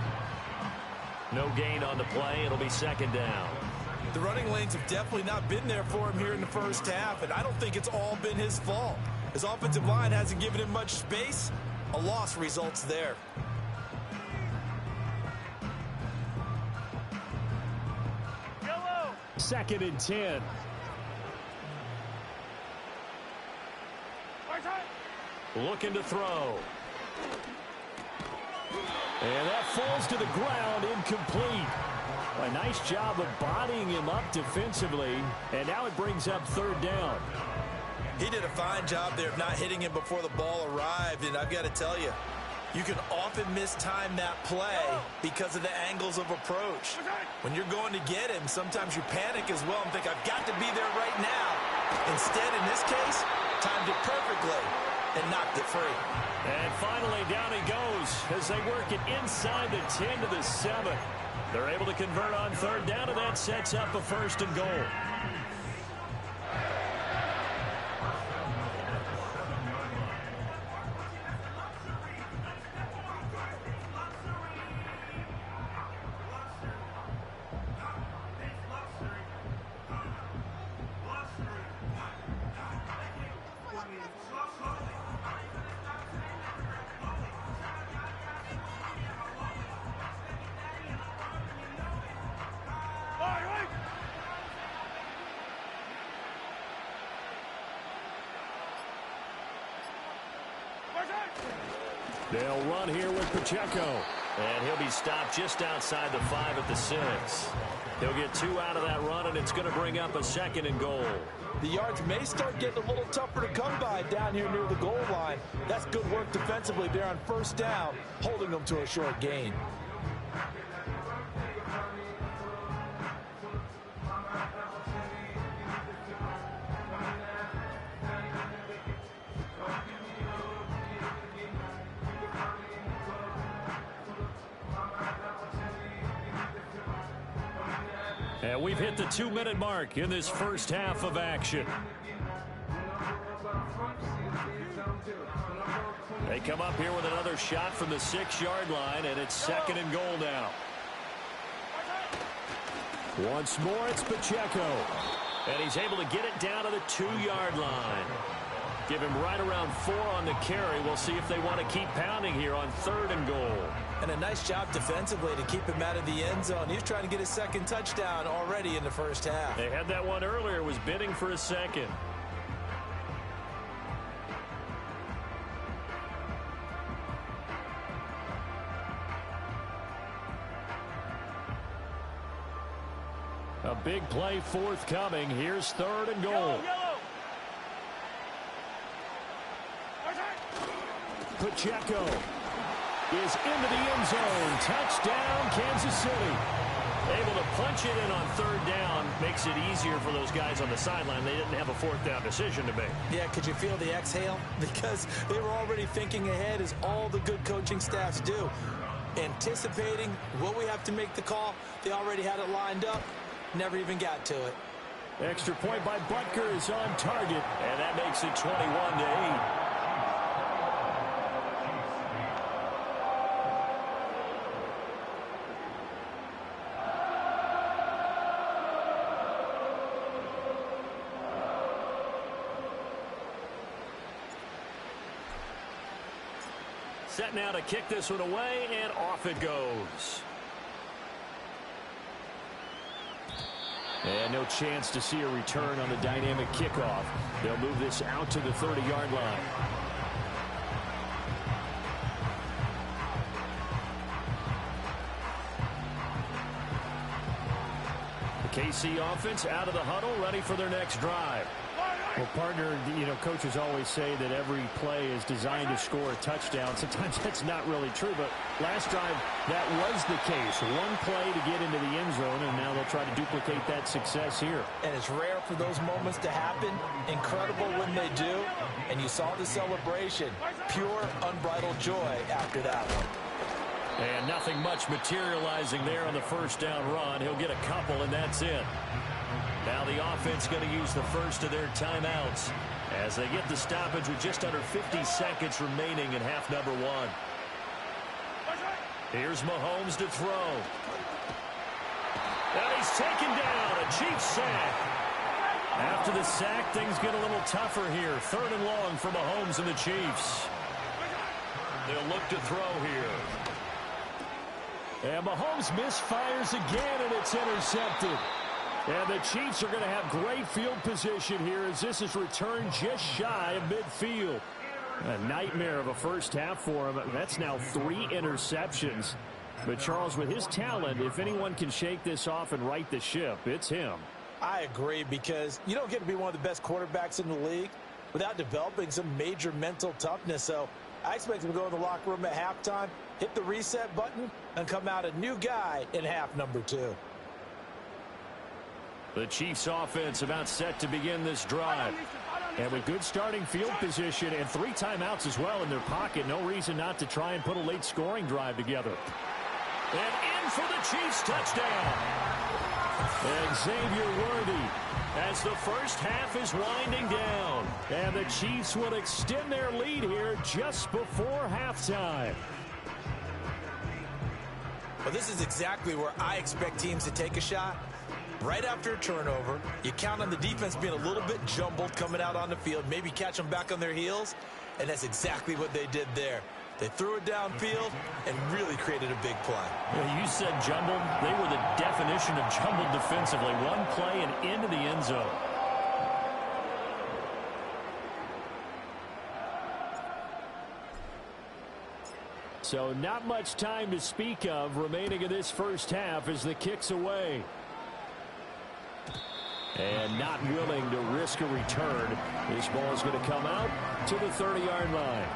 [SPEAKER 1] No gain on the play. It'll be 2nd down.
[SPEAKER 2] The running lanes have definitely not been there for him here in the first half, and I don't think it's all been his fault. His offensive line hasn't given him much space. A loss results there.
[SPEAKER 1] 2nd and 10. Looking to throw. And that falls to the ground, incomplete. A nice job of bodying him up defensively, and now it brings up 3rd down.
[SPEAKER 2] He did a fine job there of not hitting him before the ball arrived, and I've got to tell you, you can often mistime that play because of the angles of approach. When you're going to get him, sometimes you panic as well and think, I've got to be there right now. Instead, in this case, timed it perfectly and knocked it free.
[SPEAKER 1] And finally, down he goes as they work it inside the 10 to the 7. They're able to convert on 3rd down, and that sets up a 1st and goal. They'll run here with Pacheco.
[SPEAKER 6] And he'll be stopped just outside the 5 at the 6. He'll get 2 out of that run, and it's going to bring up a 2nd and goal.
[SPEAKER 2] The yards may start getting a little tougher to come by down here near the goal line. That's good work defensively there on first down, holding them to a short gain.
[SPEAKER 1] And we've hit the 2-minute mark in this first half of action. They come up here with another shot from the 6-yard line, and it's 2nd and goal now. Once more, it's Pacheco.
[SPEAKER 6] And he's able to get it down to the 2-yard line. Give him right around 4 on the carry. We'll see if they want to keep pounding here on 3rd and goal.
[SPEAKER 2] And a nice job defensively to keep him out of the end zone. He's trying to get his 2nd touchdown already in the first half.
[SPEAKER 6] They had that one earlier, was bidding for a 2nd.
[SPEAKER 1] A big play forthcoming. Here's 3rd and goal. Pacheco is into the end zone. Touchdown, Kansas City.
[SPEAKER 6] Able to punch it in on 3rd down. Makes it easier for those guys on the sideline. They didn't have a 4th down decision to make.
[SPEAKER 2] Yeah, could you feel the exhale? Because they were already thinking ahead, as all the good coaching staffs do. Anticipating, will we have to make the call? They already had it lined up. Never even got to it.
[SPEAKER 1] Extra point by Butker is on target.
[SPEAKER 6] And that makes it 21-8. Set now to kick this one away, and off it goes.
[SPEAKER 1] And no chance to see a return on the dynamic kickoff. They'll move this out to the 30-yard line. The KC offense out of the huddle, ready for their next drive. Well, partner, coaches always say that every play is designed to score a touchdown. Sometimes that's not really true, but last drive, that was the case. One play to get into the end zone, and now they'll try to duplicate that success here.
[SPEAKER 2] And it's rare for those moments to happen. Incredible when they do. And you saw the celebration. Pure, unbridled joy after that one.
[SPEAKER 1] And nothing much materializing there on the first down run. He'll get a couple, and that's it. Now the offense going to use the first of their timeouts as they get the stoppage with just under 50 seconds remaining in half number 1. Here's Mahomes to throw. And he's taken down. A Chiefs sack. After the sack, things get a little tougher here. 3rd and long for Mahomes and the Chiefs. They'll look to throw here. And Mahomes misfires again, and it's intercepted. And the Chiefs are going to have great field position here as this is returned just shy of midfield. A nightmare of a first half for him. That's now 3 interceptions. But Charles, with his talent, if anyone can shake this off and right the ship, it's him.
[SPEAKER 2] I agree, because you don't get to be one of the best quarterbacks in the league without developing some major mental toughness. So I expect him to go in the locker room at halftime, hit the reset button, and come out a new guy in half number 2.
[SPEAKER 1] The Chiefs offense about set to begin this drive. And with good starting field position and 3 timeouts as well in their pocket, no reason not to try and put a late scoring drive together. And in for the Chiefs touchdown. And Xavier Worthy as the first half is winding down. And the Chiefs will extend their lead here just before halftime.
[SPEAKER 2] Well, this is exactly where I expect teams to take a shot. Right after a turnover, you count on the defense being a little bit jumbled coming out on the field, maybe catch them back on their heels, and that's exactly what they did there. They threw it downfield and really created a big play.
[SPEAKER 1] Yeah, you said jumbled. They were the definition of jumbled defensively. One play and into the end zone. So not much time to speak of remaining in this first half as the kick's away. And not willing to risk a return. This ball is going to come out to the 30-yard line.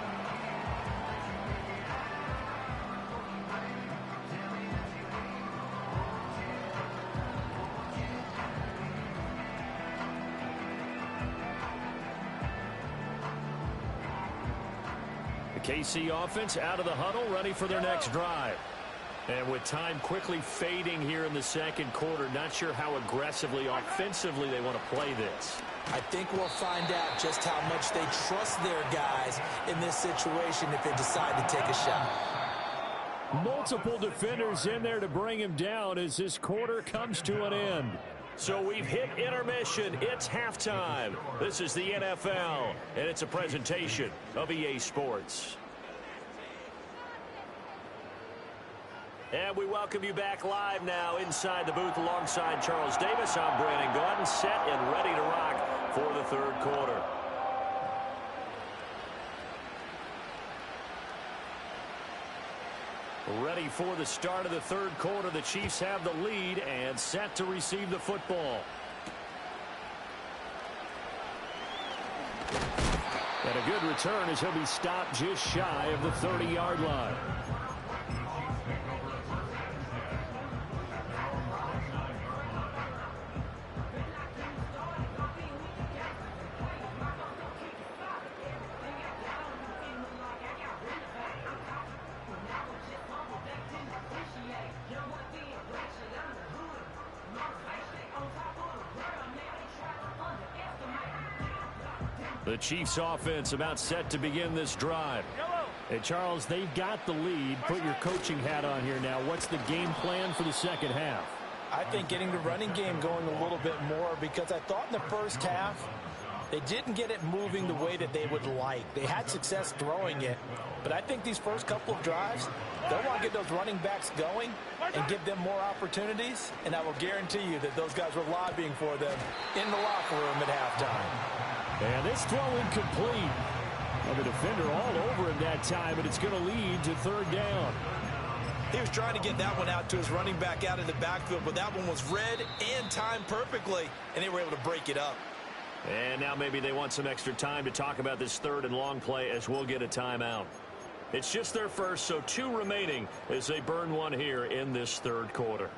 [SPEAKER 1] The KC offense out of the huddle, ready for their next drive. And with time quickly fading here in the second quarter, not sure how aggressively, offensively they want to play this.
[SPEAKER 2] I think we'll find out just how much they trust their guys in this situation if they decide to take a shot.
[SPEAKER 1] Multiple defenders in there to bring him down as this quarter comes to an end. So we've hit intermission. It's halftime. This is the NFL, and it's a presentation of EA Sports. And we welcome you back live now inside the booth alongside Charles Davis. I'm Brandon Gaudin, set and ready to rock for the third quarter. Ready for the start of the third quarter. The Chiefs have the lead and set to receive the football. And a good return as he'll be stopped just shy of the 30-yard line. The Chiefs offense about set to begin this drive. And Charles, they've got the lead. Put your coaching hat on here now. What's the game plan for the second half?
[SPEAKER 2] I think getting the running game going a little bit more, because I thought in the first half they didn't get it moving the way that they would like. They had success throwing it, but I think these first couple of drives, they'll want to get those running backs going and give them more opportunities, and I will guarantee you that those guys were lobbying for them in the locker room at halftime.
[SPEAKER 1] And this throw incomplete. Well, the defender all over him that time, but it's going to lead to third down.
[SPEAKER 2] He was trying to get that one out to his running back out of the backfield, but that one was read and timed perfectly, and they were able to break it up.
[SPEAKER 6] And now maybe they want some extra time to talk about this third and long play as we'll get a timeout. It's just their first, so 2 remaining as they burn one here in this third quarter.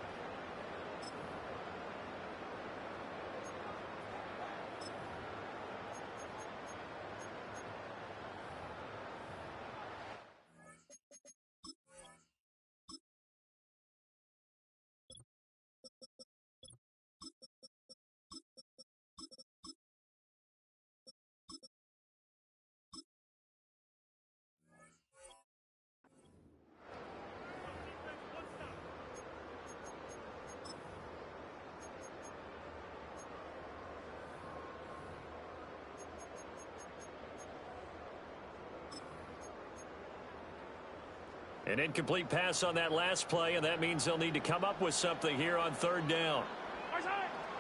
[SPEAKER 6] An incomplete pass on that last play, and that means they'll need to come up with something here on third down.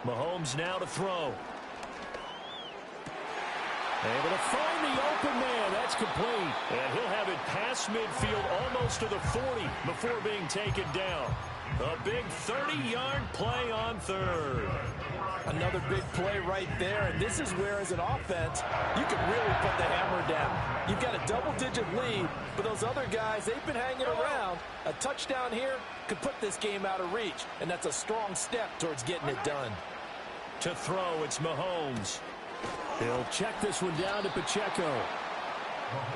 [SPEAKER 6] Mahomes now to throw. Able to find the open man. That's complete. And he'll have it past midfield almost to the 40 before being taken down. A big 30-yard play on third.
[SPEAKER 2] Another big play right there, and this is where, as an offense, you can really put the hammer down. You've got a double-digit lead, but those other guys, they've been hanging around. A touchdown here could put this game out of reach, and that's a strong step towards getting it done.
[SPEAKER 6] To throw, it's Mahomes.
[SPEAKER 1] He'll check this one down to Pacheco.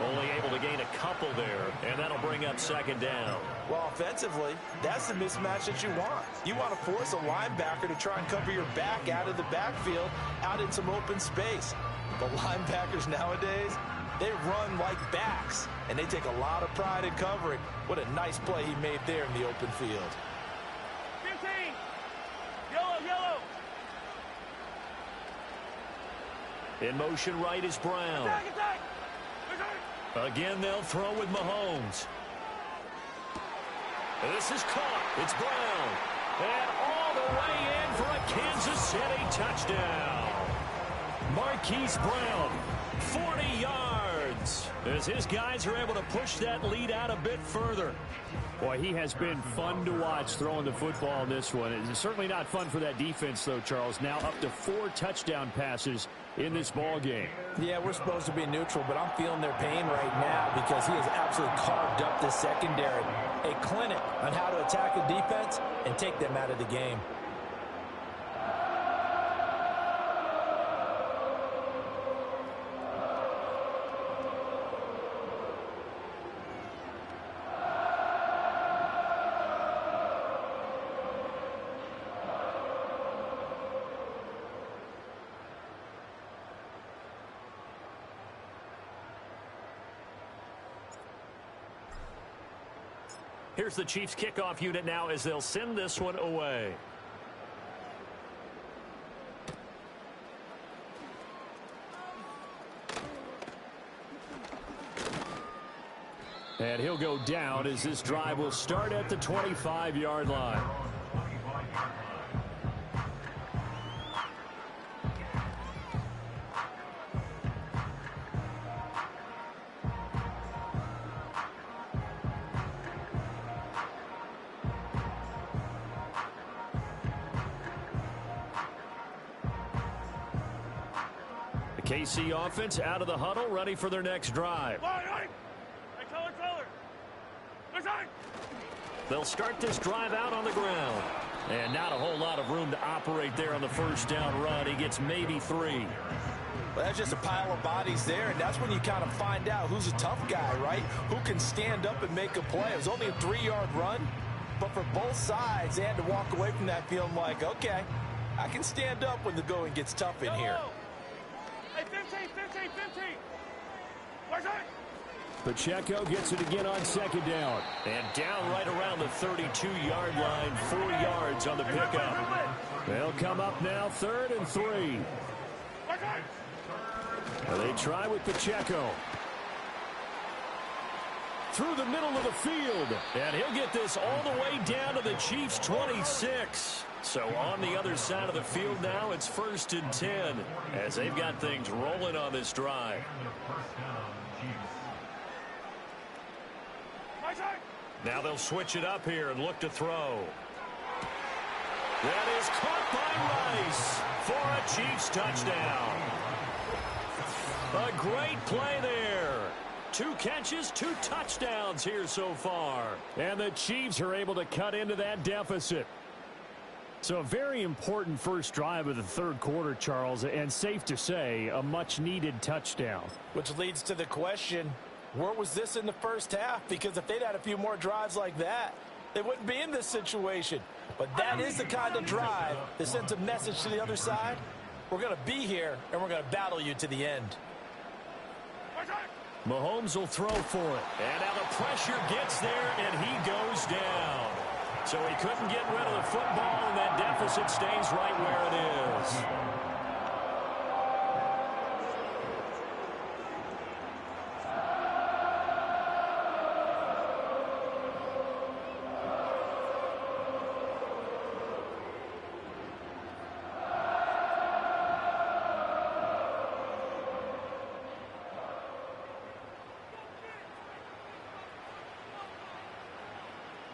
[SPEAKER 6] Only able to gain a couple there, and that'll bring up second down.
[SPEAKER 2] Well, offensively, that's the mismatch that you want. You want to force a linebacker to try and cover your back out of the backfield, out in some open space. But linebackers nowadays, they run like backs, and they take a lot of pride in covering. What a nice play he made there in the open field.
[SPEAKER 3] 15. Yellow.
[SPEAKER 6] In motion right is Brown.
[SPEAKER 3] Attack.
[SPEAKER 6] Again, they'll throw with Mahomes. This is caught. It's Brown. And all the way in for a Kansas City touchdown. Marquise Brown, 40 yards. yards as his guys are able to push that lead out a bit further.
[SPEAKER 1] Boy, he has been fun to watch throwing the football in this one. It's certainly not fun for that defense, though, Charles. Now up to 4 touchdown passes in this ball game.
[SPEAKER 2] Yeah, we're supposed to be neutral, but I'm feeling their pain right now because he has absolutely carved up this secondary. A clinic on how to attack a defense and take them out of the game.
[SPEAKER 6] Here's the Chiefs kickoff unit now as they'll send this one away.
[SPEAKER 1] And he'll go down as this drive will start at the 25-yard line. KC offense out of the huddle, ready for their next drive. They'll start this drive out on the ground. And not a whole lot of room to operate there on the first down run. He gets maybe 3.
[SPEAKER 2] Well, that's just a pile of bodies there, and that's when you kind of find out who's a tough guy, right? Who can stand up and make a play. It was only a 3-yard run, but for both sides, they had to walk away from that feeling like, okay, I can stand up when the going gets tough in here.
[SPEAKER 3] Hey, 15. Where's that?
[SPEAKER 1] Pacheco gets it again on second down.
[SPEAKER 6] And down right around the 32-yard line, 4 yards on the pickup.
[SPEAKER 1] They'll come up now, 3rd and 3. They try with Pacheco. Through the middle of the field.
[SPEAKER 6] And he'll get this all the way down to the Chiefs' 26. So on the other side of the field now, it's 1st and 10 as they've got things rolling on this drive. Now they'll switch it up here and look to throw. That is caught by Rice for a Chiefs touchdown. A great play there. 2 catches, 2 touchdowns here so far.
[SPEAKER 1] And the Chiefs are able to cut into that deficit. So a very important first drive of the third quarter, Charles, and safe to say, a much-needed touchdown.
[SPEAKER 2] Which leads to the question, where was this in the first half? Because if they'd had a few more drives like that, they wouldn't be in this situation. But that is the kind of drive that sends a message to the other side. We're going to be here, and we're going to battle you to the end.
[SPEAKER 1] Mahomes will throw for it.
[SPEAKER 6] And now the pressure gets there, and he goes down. So he couldn't get rid of the football, and that deficit stays right where it is.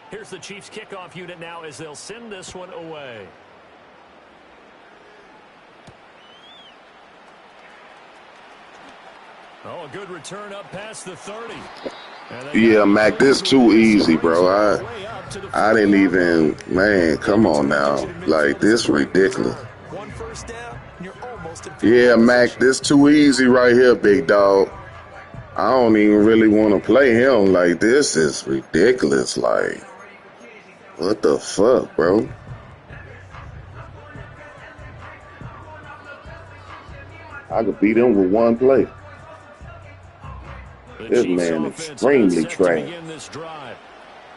[SPEAKER 6] Here's the Chiefs kickoff unit now as they'll send this one away. Oh, a good return up past the 30.
[SPEAKER 7] Yeah, Mac, this too easy, bro. I didn't even, man, come on now. Like, this ridiculous.
[SPEAKER 2] One first down, you're almost at
[SPEAKER 7] Yeah, Mac, this too easy right here, big dog. I don't even really want to play him. Like, this is ridiculous. Like, what the fuck, bro? I could beat him with one play. This man extremely trash.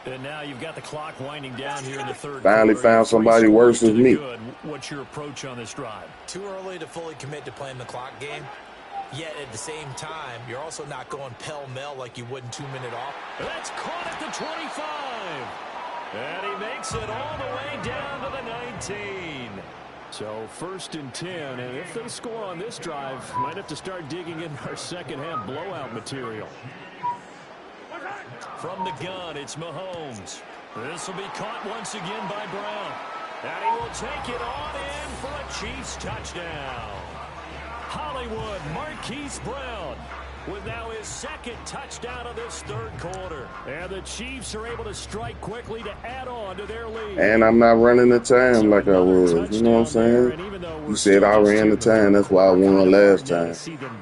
[SPEAKER 6] And now you've got the clock winding down here in the third.
[SPEAKER 7] Finally found somebody worse than me.
[SPEAKER 6] What's your approach on this drive?
[SPEAKER 2] Too early to fully commit to playing the clock game. Yet at the same time, you're also not going pell-mell like you would in 2-minute off.
[SPEAKER 6] That's caught at the 25. And he makes it all the way down to the 19. So 1st and 10, and if they score on this drive, might have to start digging in our second half blowout material. From the gun, it's Mahomes. This will be caught once again by Brown. And he will take it on in for a Chiefs touchdown. Hollywood Marquise Brown with now his 2nd touchdown of this 3rd quarter. And the Chiefs are able to strike quickly to add on to their lead.
[SPEAKER 7] And I'm not running the time like I was. You know what I'm saying? You said I ran the time. That's why I won last time.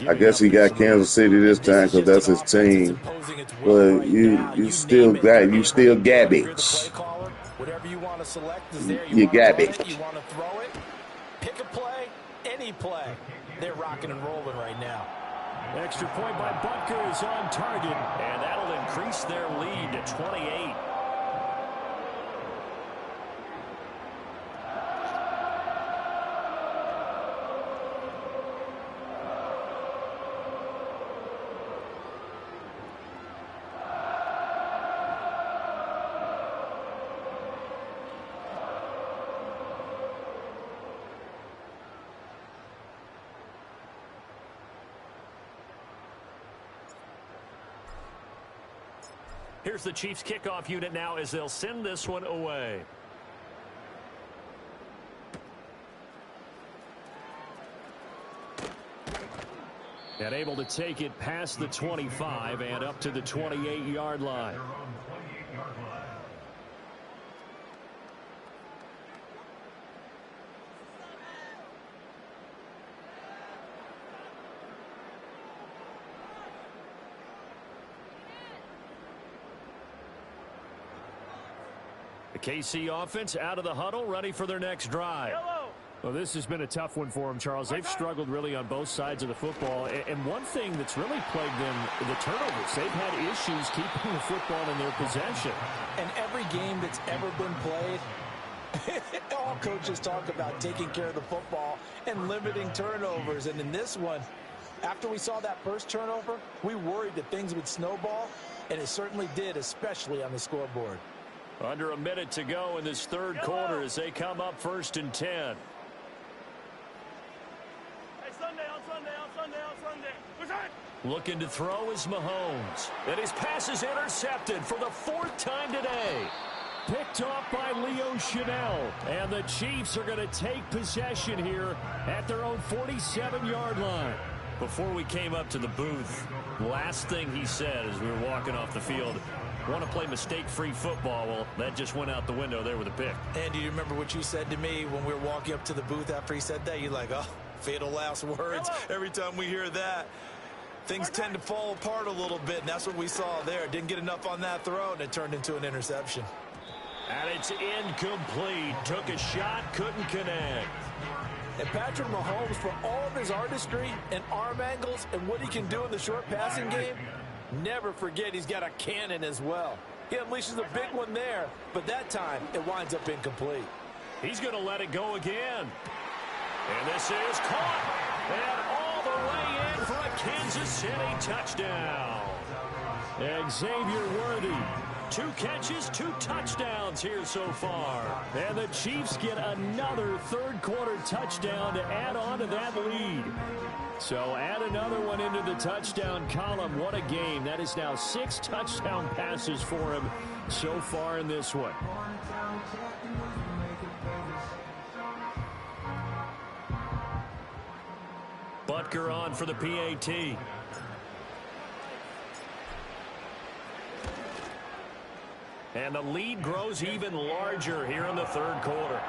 [SPEAKER 7] I guess he got Kansas City this time because that's his team. But you still garbage.
[SPEAKER 2] Whatever you want to select is there.
[SPEAKER 7] You garbage.
[SPEAKER 2] You want to throw it? Pick a play, any play. They're rocking and rolling right now.
[SPEAKER 6] Extra point by Butker is on target, and that'll increase their lead to 28. Here's the Chiefs kickoff unit now as they'll send this one away. And able to take it past the 25 and up to the 28-yard line. The KC offense out of the huddle, ready for their next drive. Well, this has been a tough one for them, Charles. They've struggled really on both sides of the football. And one thing that's really plagued them, the turnovers. They've had issues keeping the football in their possession.
[SPEAKER 2] And every game that's ever been played, all coaches talk about taking care of the football and limiting turnovers. And in this one, after we saw that first turnover, we worried that things would snowball, and it certainly did, especially on the scoreboard.
[SPEAKER 6] Under a minute to go in this 3rd quarter as they come up 1st and 10.
[SPEAKER 3] Hey, Sunday.
[SPEAKER 6] Looking to throw is Mahomes. And his pass is intercepted for the 4th time today. Picked off by Leo Chanel. And the Chiefs are going to take possession here at their own 47-yard line. Before we came up to the booth, last thing he said as we were walking off the field, want to play mistake-free football. Well, that just went out the window there with a pick.
[SPEAKER 2] And do you remember what you said to me when we were walking up to the booth after he said that? You're like, oh, fatal last words. Every time we hear that, things tend to fall apart a little bit, and that's what we saw there. Didn't get enough on that throw, and it turned into an interception.
[SPEAKER 6] And it's incomplete. Took a shot, couldn't connect.
[SPEAKER 2] And Patrick Mahomes, for all of his artistry and arm angles and what he can do in the short passing game, never forget he's got a cannon as well. He unleashes a big one there, but that time it winds up incomplete.
[SPEAKER 6] He's going to let it go again. And this is caught. And all the way in for a Kansas City touchdown. Xavier Worthy. 2 catches, 2 touchdowns here so far. And the Chiefs get another 3rd quarter touchdown to add on to that lead. So add another one into the touchdown column. What a game. That is now 6 touchdown passes for him so far in this one. Butker on for the PAT. And the lead grows even larger here in the 3rd quarter.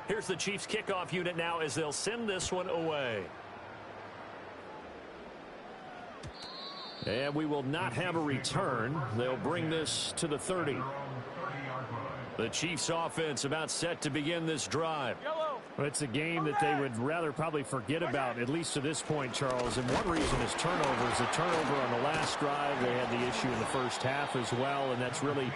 [SPEAKER 6] Here's the Chiefs kickoff unit now as they'll send this one away. And we will not have a return. They'll bring this to the 30. The Chiefs offense about set to begin this drive.
[SPEAKER 3] Yellow.
[SPEAKER 6] Well, it's a game that they would rather probably forget about, at least to this point, Charles. And one reason is turnovers. A turnover on the last drive. They had the issue in the first half as well, and that's really,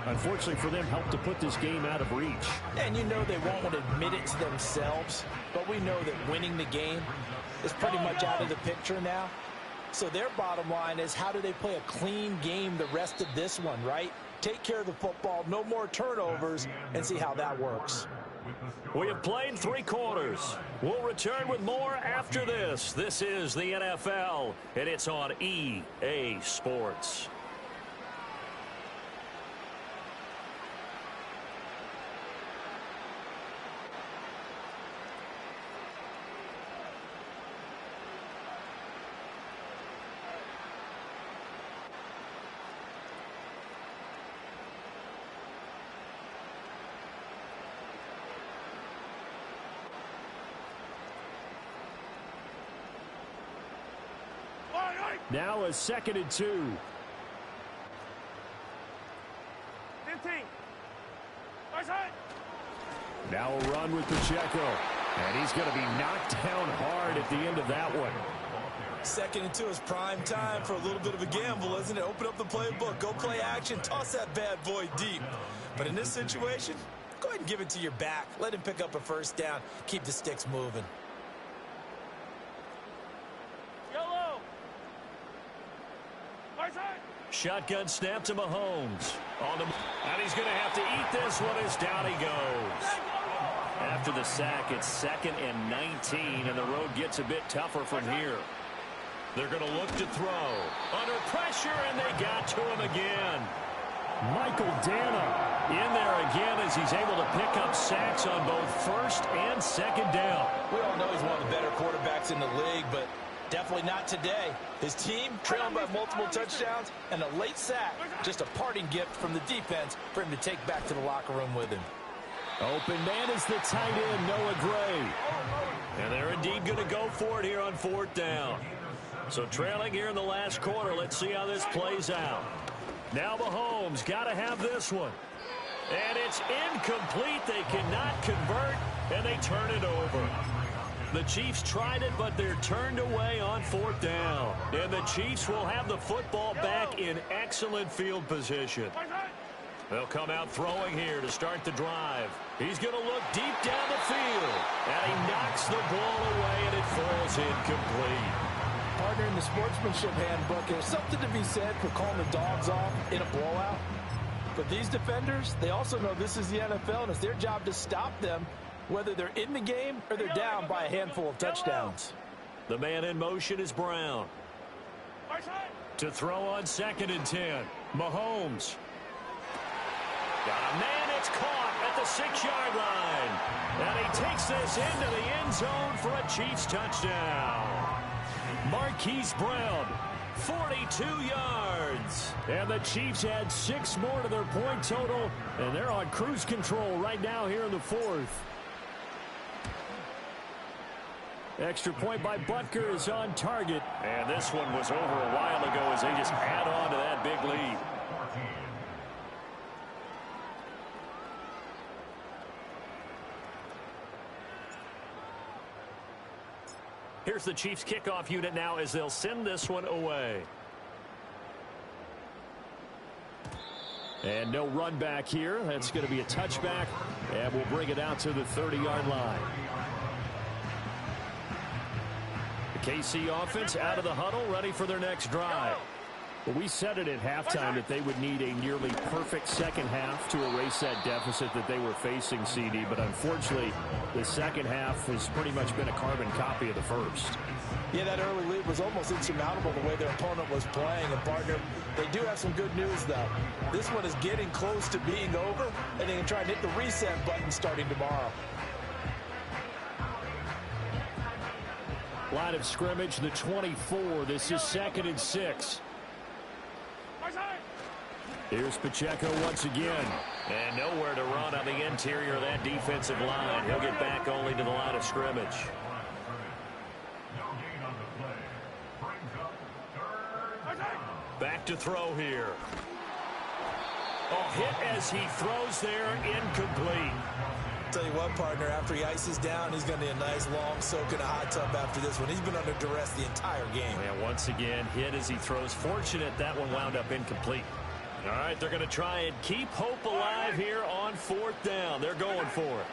[SPEAKER 6] unfortunately for them, helped to put this game out of reach.
[SPEAKER 2] And you know they won't want to admit it to themselves, but we know that winning the game is pretty much out of the picture now. So their bottom line is, how do they play a clean game the rest of this one, right? Take care of the football, no more turnovers, and see how that works.
[SPEAKER 6] We have played 3 quarters. We'll return with more after this. This is the NFL, and it's on EA Sports. Now a 2nd and 2.
[SPEAKER 3] 15. Right side.
[SPEAKER 6] Now a run with Pacheco. And he's going to be knocked down hard at the end of that one.
[SPEAKER 2] 2nd and 2 is prime time for a little bit of a gamble, isn't it? Open up the playbook, go play action, toss that bad boy deep. But in this situation, go ahead and give it to your back. Let him pick up a first down. Keep the sticks moving.
[SPEAKER 3] Yellow. Right side.
[SPEAKER 6] Shotgun snap to Mahomes. And he's going to have to eat this one as down he goes. After the sack, it's 2nd and 19, and the road gets a bit tougher from here. They're going to look to throw. Under pressure, and they got to him again. Michael Dana in there again as he's able to pick up sacks on both 1st and 2nd down.
[SPEAKER 2] We all know he's one of the better quarterbacks in the league, but definitely not today. His team trailing by multiple touchdowns, and a late sack, just a parting gift from the defense for him to take back to the locker room with him.
[SPEAKER 6] Open man is the tight end, Noah Gray. And they're indeed going to go for it here on 4th down. So trailing here in the last quarter, let's see how this plays out. Now Mahomes got to have this one. And it's incomplete. They cannot convert, and they turn it over. The Chiefs tried it, but they're turned away on 4th down. And the Chiefs will have the football back in excellent field position. They'll come out throwing here to start the drive. He's going to look deep down the field. And he knocks the ball away, and it falls incomplete.
[SPEAKER 2] Partner, in the sportsmanship handbook, there's something to be said for calling the dogs off in a blowout. But these defenders, they also know this is the NFL, and it's their job to stop them, whether they're in the game or they're down by a handful of touchdowns.
[SPEAKER 6] The man in motion is Brown. To throw on 2nd and 10. Mahomes. Got a man, it's caught at the 6-yard line. And he takes this into the end zone for a Chiefs touchdown. Marquise Brown, 42 yards. And the Chiefs add 6 more to their point total, and they're on cruise control right now here in the 4th. Extra point by Butker is on target. And this one was over a while ago as they just add on to that big lead. Here's the Chiefs kickoff unit now as they'll send this one away. And no run back here. That's going to be a touchback, and we'll bring it out to the 30-yard line. The KC offense out of the huddle, ready for their next drive. Well, we said it at halftime that they would need a nearly perfect second half to erase that deficit that they were facing, CD. But unfortunately, the second half has pretty much been a carbon copy of the first.
[SPEAKER 2] Yeah, that early lead was almost insurmountable the way their opponent was playing. And, partner, they do have some good news, though. This one is getting close to being over, and they can try and hit the reset button starting tomorrow.
[SPEAKER 6] Line of scrimmage, the 24. This is 2nd and 6. Here's Pacheco once again. And nowhere to run on the interior of that defensive line. He'll get back only to the line of scrimmage. Back to throw here. Oh, hit as he throws there, incomplete.
[SPEAKER 2] Tell you what, partner, after he ices down, he's going to need a nice long soak in a hot tub after this one. He's been under duress the entire game.
[SPEAKER 6] And once again, hit as he throws. Fortunate that one wound up incomplete. All right, they're going to try and keep hope alive here on 4th down. They're going for it.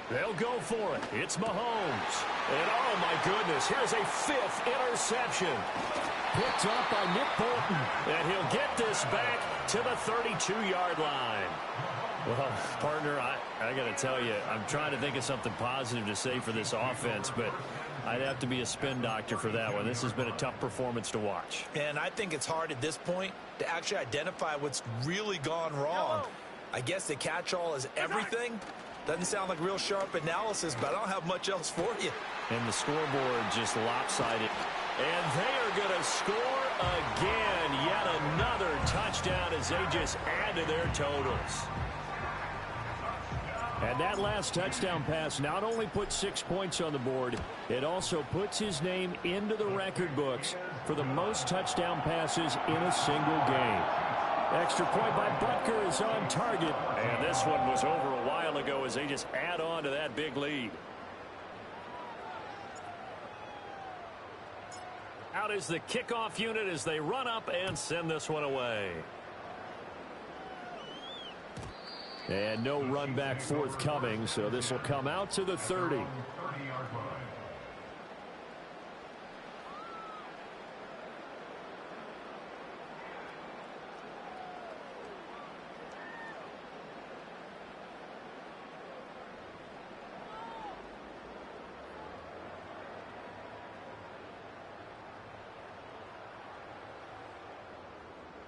[SPEAKER 6] They'll go for it. It's Mahomes. And, oh, my goodness, here's a 5th interception. Picked up by Nick Bolton. And he'll get this back to the 32-yard line. Well, partner, I got to tell you, I'm trying to think of something positive to say for this offense, but I'd have to be a spin doctor for that one. This has been a tough performance to watch.
[SPEAKER 2] And I think it's hard at this point to actually identify what's really gone wrong. I guess the catch-all is everything. Doesn't sound like real sharp analysis, but I don't have much else for you.
[SPEAKER 6] And the scoreboard just lopsided. And they are going to score again. Yet another touchdown as they just add to their totals. And that last touchdown pass not only puts 6 points on the board, it also puts his name into the record books for the most touchdown passes in a single game. Extra point by Butker is on target. And this one was over a while ago as they just add on to that big lead. Out is the kickoff unit as they run up and send this one away. And no run back forthcoming, so this will come out to the 30.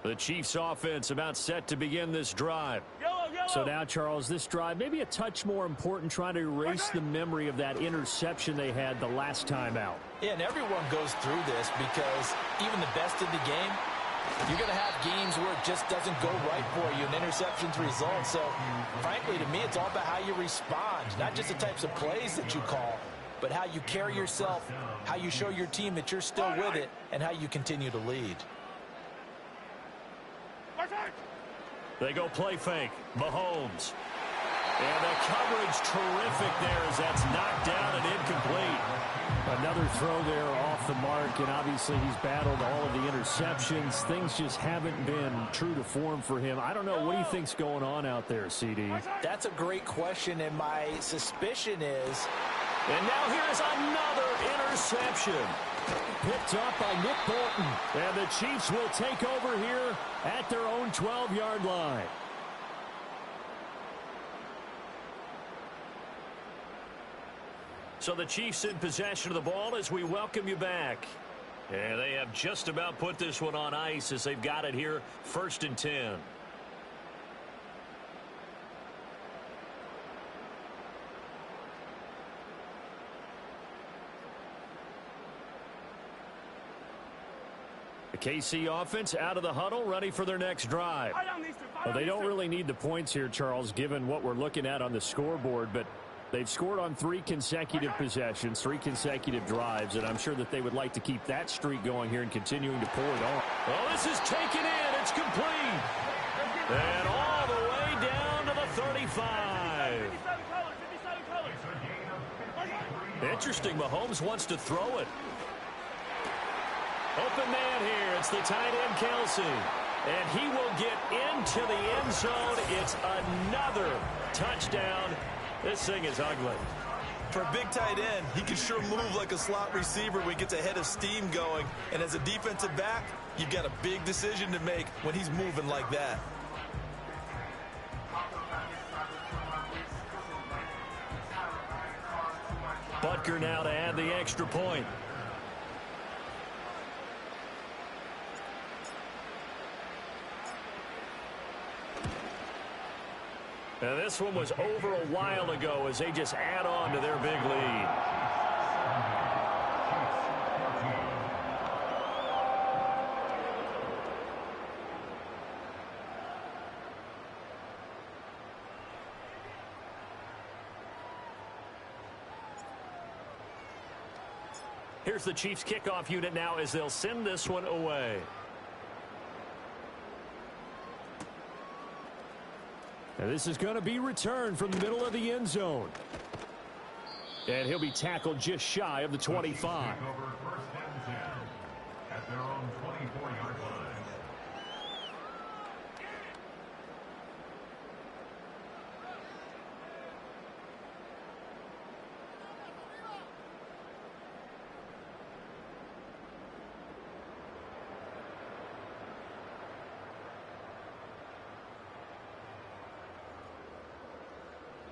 [SPEAKER 6] The Chiefs offense about set to begin this drive. So now, Charles, this drive maybe a touch more important, trying to erase the memory of that interception they had the last time out.
[SPEAKER 2] Yeah, and everyone goes through this because even the best in the game, you're going to have games where it just doesn't go right for you, and interceptions result. So, frankly, to me, it's all about how you respond, not just the types of plays that you call, but how you carry yourself, how you show your team that you're still with it, and how you continue to lead.
[SPEAKER 6] They go play fake. Mahomes. And the coverage terrific there as that's knocked down and incomplete.
[SPEAKER 3] Another throw there off the mark, and obviously he's battled all of the interceptions. Things just haven't been true to form for him. I don't know. What do you think's going on out there, CD?
[SPEAKER 2] That's a great question, and my suspicion is...
[SPEAKER 6] And now here's another interception.
[SPEAKER 3] Picked up by Nick Bolton.
[SPEAKER 6] And the Chiefs will take over here at their own 12-yard line. So the Chiefs in possession of the ball as we welcome you back. And they have just about put this one on ice as they've got it here, 1st and 10. The KC offense out of the huddle, ready for their next drive.
[SPEAKER 3] Well, they don't really need the points here, Charles, given what we're looking at on the scoreboard, but they've scored on 3 consecutive possessions, 3 consecutive drives, and I'm sure that they would like to keep that streak going here and continuing to pour it on.
[SPEAKER 6] Well, this is taken in. It's complete. And all the way down to the 35. Interesting. Mahomes wants to throw it. Open man here. It's the tight end, Kelsey. And he will get into the end zone. It's another touchdown. This thing is ugly.
[SPEAKER 2] For a big tight end, he can sure move like a slot receiver when he gets a head of steam going. And as a defensive back, you've got a big decision to make when he's moving like that.
[SPEAKER 6] Butker now to add the extra point. And this one was over a while ago as they just add on to their big lead. Here's the Chiefs kickoff unit now as they'll send this one away.
[SPEAKER 3] And this is going to be returned from the middle of the end zone. And he'll be tackled just shy of the 25.
[SPEAKER 8] At their own 24-yard line.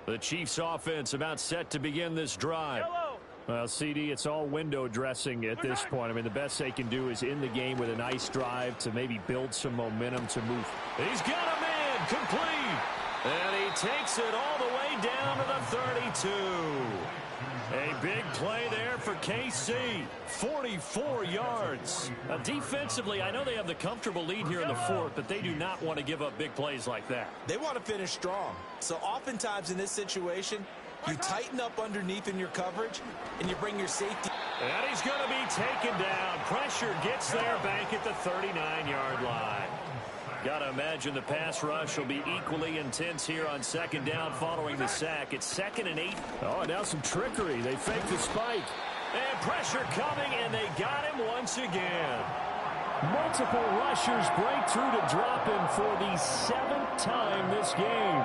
[SPEAKER 6] The Chiefs offense about set to begin this drive.
[SPEAKER 3] Well, CD, it's all window dressing at this point. I mean, the best they can do is in the game with a nice drive to maybe build some momentum to move.
[SPEAKER 6] He's got a man complete. And he takes it all the way down to the 32. A big play there for KC. 44 yards. Now, defensively, I know they have the comfortable lead here in the fourth, but they do not want to give up big plays like that.
[SPEAKER 2] They want to finish strong. So oftentimes in this situation, you tighten up underneath in your coverage, and you bring your safety.
[SPEAKER 6] And he's going to be taken down. Pressure gets there back at the 39-yard line. Got to imagine the pass rush will be equally intense here on second down following the sack. It's 2nd and 8.
[SPEAKER 3] Oh, now some trickery. They fake the spike.
[SPEAKER 6] And pressure coming, and they got him once again.
[SPEAKER 3] Multiple rushers break through to drop him for the 7th time this game.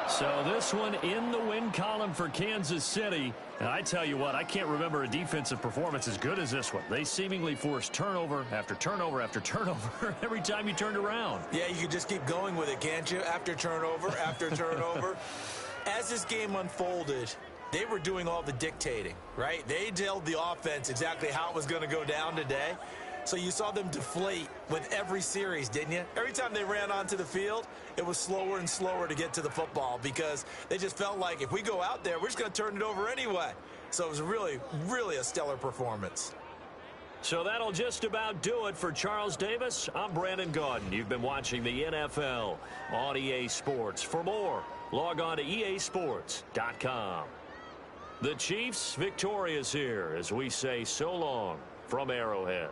[SPEAKER 6] So this one in the win column for Kansas City. And I tell you what, I can't remember a defensive performance as good as this one. They seemingly forced turnover after turnover after turnover every time you turned around.
[SPEAKER 2] Yeah, you could just keep going with it, can't you? After turnover, after turnover. As this game unfolded, they were doing all the dictating, right? They told the offense exactly how it was going to go down today. So you saw them deflate with every series, didn't you? Every time they ran onto the field, it was slower and slower to get to the football because they just felt like if we go out there, we're just going to turn it over anyway. So it was really, really a stellar performance.
[SPEAKER 6] So that'll just about do it for Charles Davis. I'm Brandon Gaudin. You've been watching the NFL on EA Sports. For more, log on to easports.com. The Chiefs victorious here as we say so long from Arrowhead.